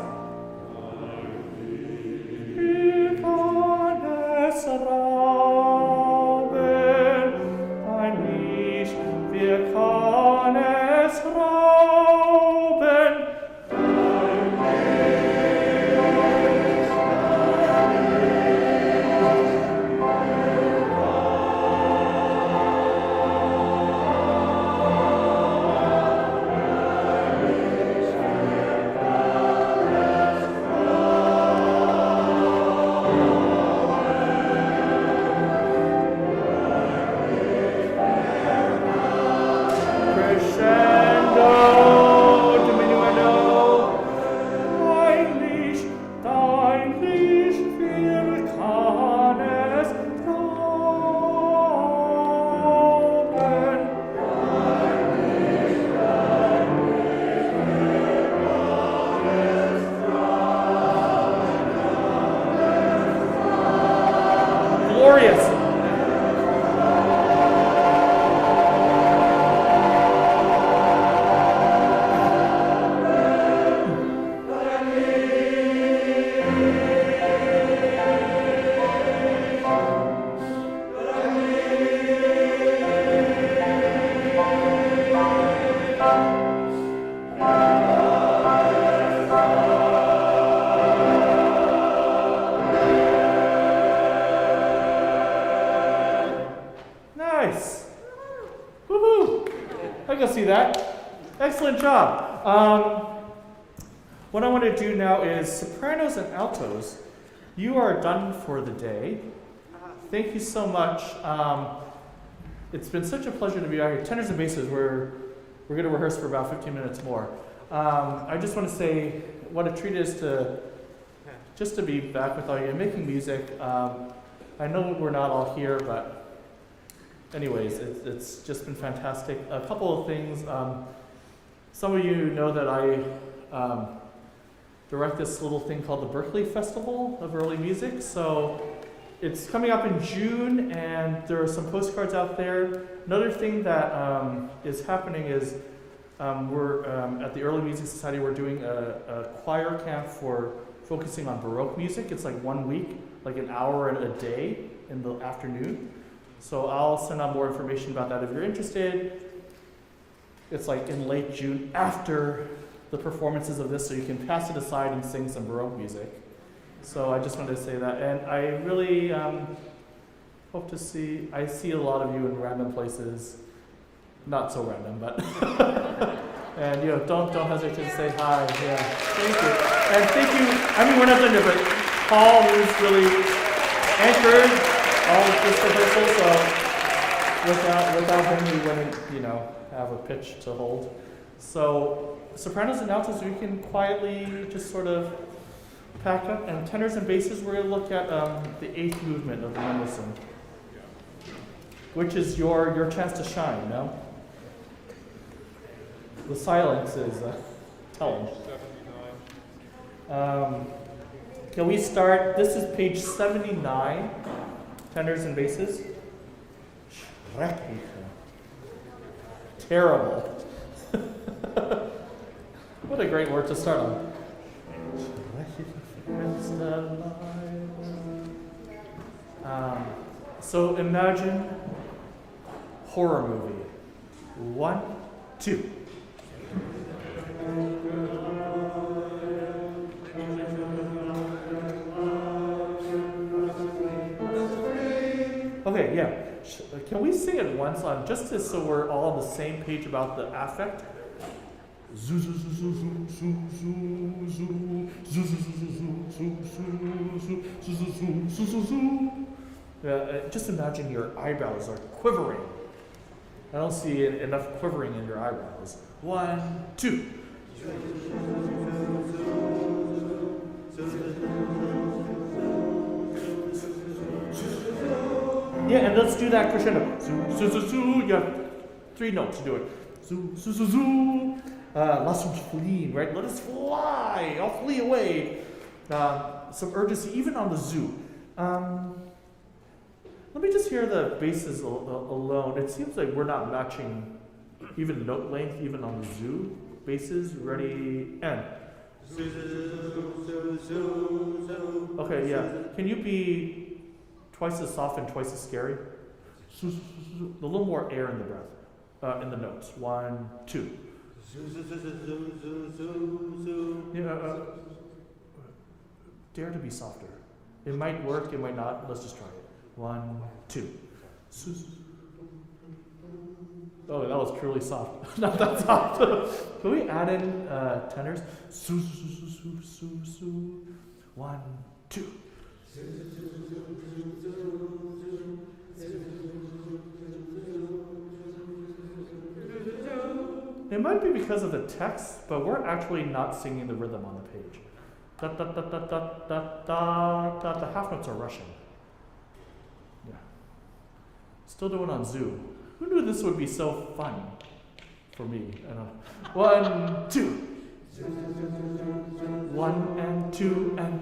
See that? Excellent job. What I want to do now is sopranos and altos. You are done for the day. Thank you so much. It's been such a pleasure to be out here. Tenors and basses, we're going to rehearse for about 15 minutes more. I just want to say what a treat it is just to be back with all you and making music. I know we're not all here, but anyways, it's just been fantastic. A couple of things. Some of you know that I direct this little thing called the Berkeley Festival of Early Music. So it's coming up in June, and there are some postcards out there. Another thing that is happening is we're at the Early Music Society, we're doing a choir camp for focusing on Baroque music. It's like 1 week, like an hour and a day in the afternoon. So I'll send out more information about that if you're interested. It's like in late June after the performances of this, so you can pass it aside and sing some Baroque music. So I just wanted to say that. And I really hope to see a lot of you in random places. Not so random, but and don't hesitate to say hi. Yeah, thank you. And thank you. I mean, we're not done yet, but Paul, who's really anchored all of this rehearsal. So without him, we wouldn't, have a pitch to hold. So sopranos and altos, we can quietly just sort of pack up. And tenors and basses, we're going to look at the eighth movement of Mendelssohn, which is your chance to shine, no? The silence is telling. Can we start? This is page 79, tenors and basses. Schrecklich. Terrible. What a great word to start on. So imagine horror movie. 1, 2. Okay, yeah. Can we sing it once on just so we're all on the same page about the affect? Just imagine your eyebrows are quivering. I don't see enough quivering in your eyebrows. 1, 2. Yeah, and let's do that crescendo. Zoo, zoo, zoo, zoo. You have 3 notes to do it. Zoo, zoo, zoo, zoo. Lass uns fliehen, right? Let us fly. I'll flee away. Some urgency, even on the zoo. Let me just hear the basses alone. It seems like we're not matching even note length, even on the zoo. Basses, ready, and. Okay, yeah. Can you be twice as soft and twice as scary? A little more air in the breath, in the notes. 1, 2. Yeah, dare to be softer. It might work, it might not. Let's just try it. 1, 2. Oh, that was truly soft. Not that soft. Can we add in tenors? 1, 2. It might be because of the text, but we're actually not singing the rhythm on the page. Da, da, da, da, da, da, da, da. The half notes are rushing. Yeah. Still doing on Zoo. Who knew this would be so fun for me? I know. 1, 2. 1 and 2 and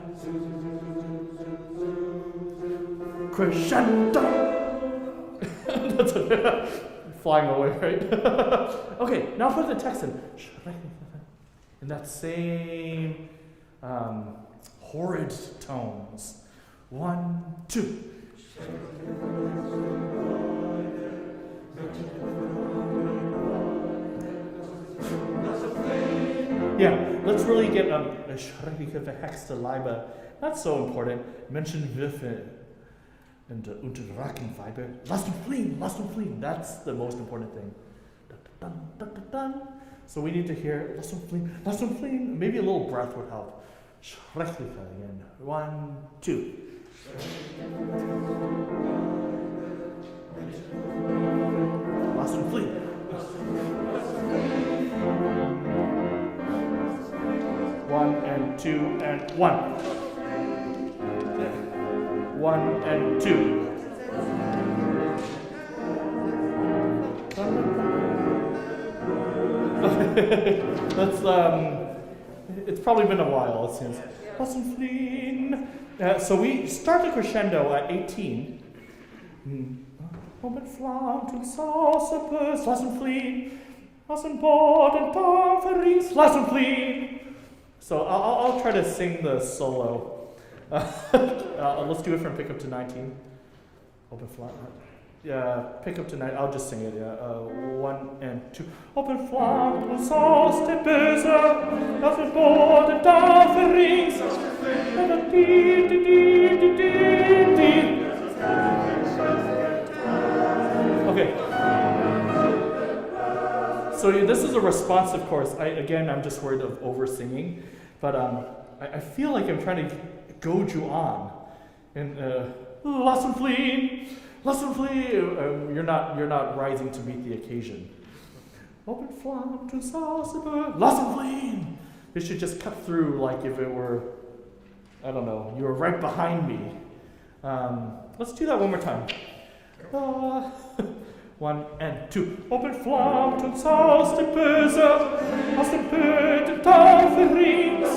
crescendo. That's flying away, right? Okay, now put the text in that same horrid tones. 1, 2. Yeah, let's really get schreckliche verhexte Leibe. That's so important. Menschenwürfe and Unterrackenweiber. Lasst uns fliehen. That's the most important thing. Dun, dun, dun, dun, dun. So we need to hear lasst uns fliehen. Maybe a little breath would help. Schrecklicher again. 1, 2. Last one, please. One and two and one. 1 and 2. That's it's probably been a while, it seems. Lassen fliehen. So we start the crescendo at 18. Oben flammt und Saucerbös, lassen fliehen. Lassen Boden, Tanferings, lassen fliehen. So I'll try to sing the solo. Let's do it from pick up to 19. Open flat. Yeah, pick up to 9. I'll just sing it. Yeah, 1 and 2. Open flat und Sauce der Böse, auf den Boden da verringst. Okay. So this is a responsive chorus. I'm just worried of over singing, but I feel like I'm trying to goad you on. And lassen fliehen, lassen fliehen. You're not rising to meet the occasion. Open flamme to Saucerbös, lassen fliehen. It should just cut through like if it were, I don't know, you were right behind me. Let's do that one more time. 1 and 2. Open flammt uns aus der Böse, aus dem Böden Tanferings.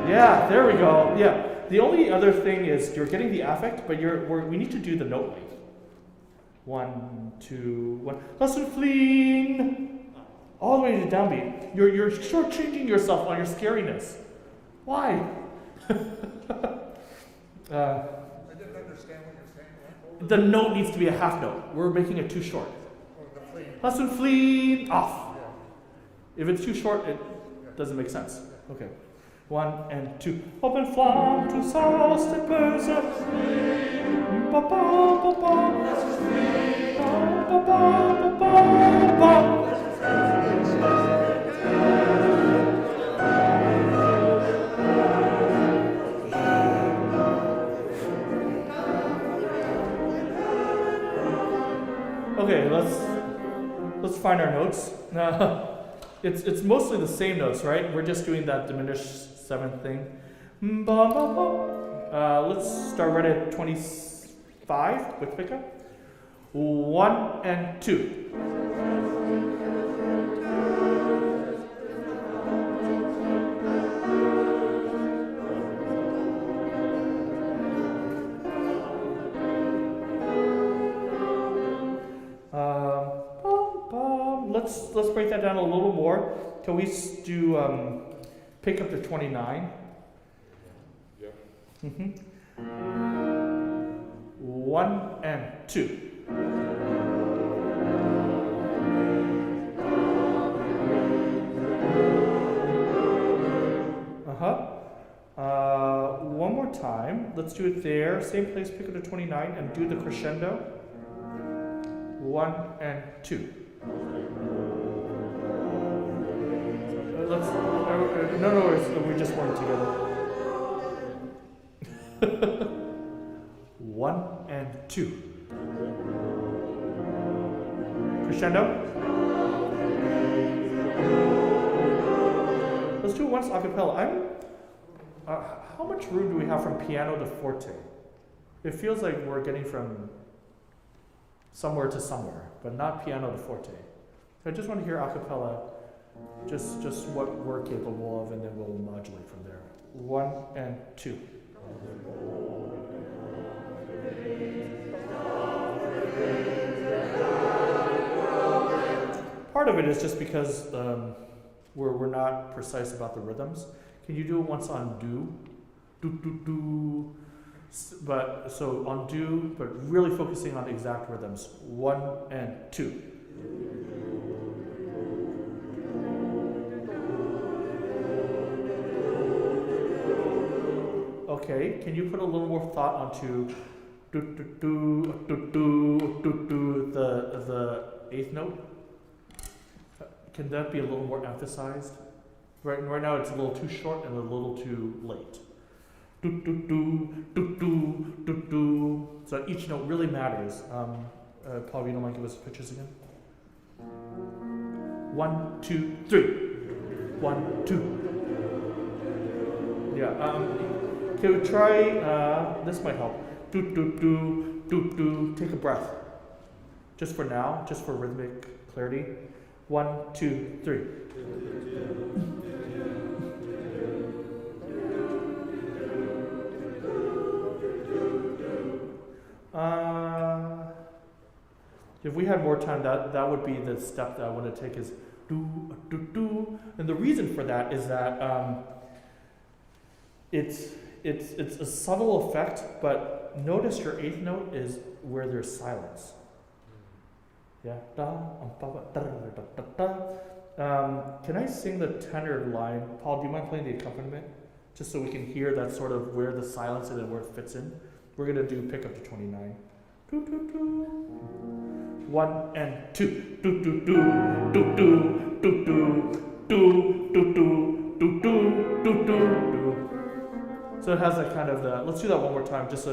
Yeah, there we go. Yeah. The only other thing is you're getting the affect, but we need to do the note length. 1, 2, 1. Lassen fliehen. All the way to downbeat. You're shortchanging yourself on your scariness. Why? I didn't understand what you're saying. The note needs to be a half note. We're making it too short. Lassen fliehen. Off. If it's too short, it doesn't make sense. Okay. 1 and 2. Open flammt uns aus der Böse. Ba ba ba ba. Ba ba ba ba ba. Okay, let's find our notes. It's mostly the same notes, right? We're just doing that diminished seventh thing. Let's start right at 25 with pickup. 1 and 2. Let's break that down a little more. Can we do pick up to 29? Yeah. 1 and 2. One more time. Let's do it there. Same place, pick up to 29 and do the crescendo. 1 and 2. We just weren't together. 1 and 2. Crescendo. Let's do it once a cappella. How much room do we have from piano to forte? It feels like we're getting from somewhere to somewhere, but not piano to forte. So I just want to hear a cappella, just what we're capable of, and then we'll modulate from there. 1 and 2. Part of it is just because we're not precise about the rhythms. Can you do it once on do? Do, do, do. But so on do, but really focusing on exact rhythms. 1 and 2. Okay, can you put a little more thought onto do do do do do do do the eighth note? Can that be a little more emphasized? Right now it's a little too short and a little too late. Do do do do do do do. So each note really matters. Paul, you don't mind give us pictures again? 1, 2, 3. 1, 2. Yeah. Can we try? This might help. Do do do do do. Take a breath. Just for now, just for rhythmic clarity. 1, 2, 3. If we had more time, that would be the step that I want to take is do do do. And the reason for that is that it's a subtle effect, but notice your eighth note is where there's silence. Yeah. Can I sing the tenor line? Paul, do you mind playing the accompaniment? Just so we can hear that sort of where the silence is and where it fits in. We're going to do pick up to 29. Do, do, do. 1 and 2. Do, do, do, do, do, do, do, do, do, do, do, do, do. So it has that kind of let's do that one more time just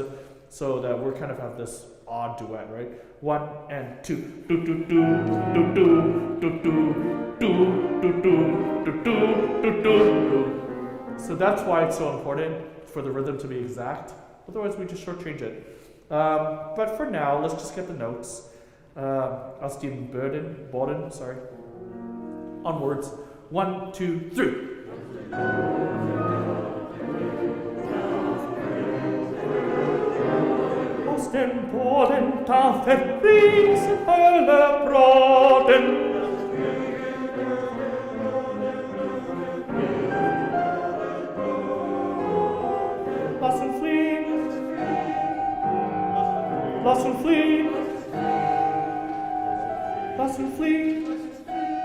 so that we're kind of have this odd duet, right? 1 and 2. Do, do, do, do, do, do, do, do, do, do, do, do, do. So that's why it's so important for the rhythm to be exact. Otherwise, we just shortchange it. But for now, let's just get the notes. Aus dem Boden, sorry. Onwards. 1, 2, 3. Aus dem Boden da verfließen alle Broten. Lass uns fliehen. Lass uns fliehen. Lass uns fliehen.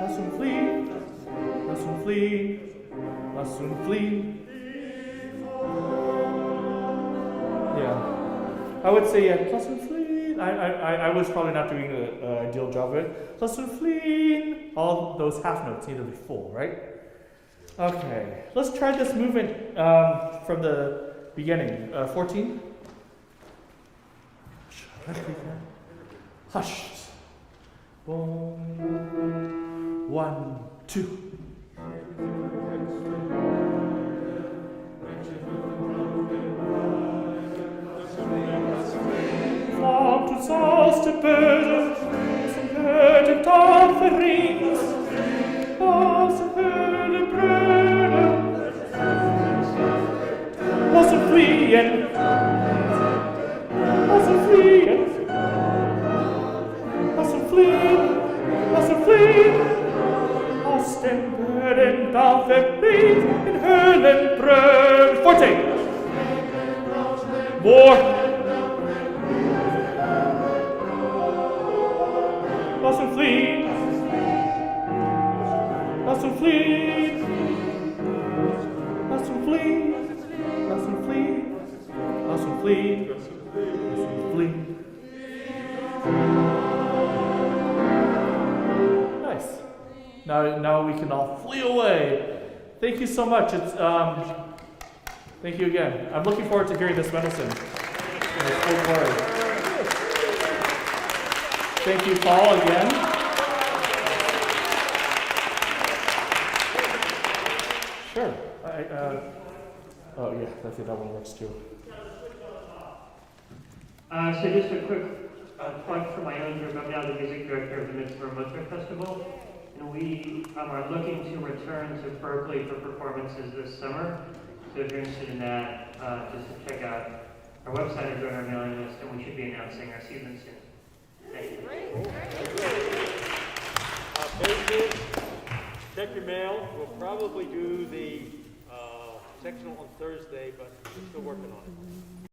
Lass uns fliehen. Lass uns fliehen. Lass uns fliehen. Yeah. I would say, yeah, lass uns fliehen. I was probably not doing an ideal job of it. Lass uns fliehen. All those half notes need to be full, right? Okay. Let's try this movement from the beginning. 14. Hush. 1, 2. Kommt uns aus der Böse, zum Böden Tauferings, aus der Höhle Brüder. Lass uns fliehen. Lass uns fliehen. Lass uns fliehen. Lass uns fliehen. Aus den Böden Tauferings, in Höhlen Brüder. 14. More. Lass uns fliehen. Lass uns fliehen. Lass uns fliehen. Lass uns fliehen. Lass uns fliehen. Lass uns fliehen. Nice. Now we can all flee away. Thank you so much. It's thank you again. I'm looking forward to hearing this medicine. In its full glory. Thank you, Paul, again. Sure. Oh yeah, I think that one works too. So just a quick plug for my own group. I'm now the music director of the Midsummer Mozart Festival. And we are looking to return to Berkeley for performances this summer. So if you're interested in that, just check out our website or join our mailing list, and we should be announcing our season soon. Thank you. Check your mail. We'll probably do the sectional on Thursday, but we're still working on it.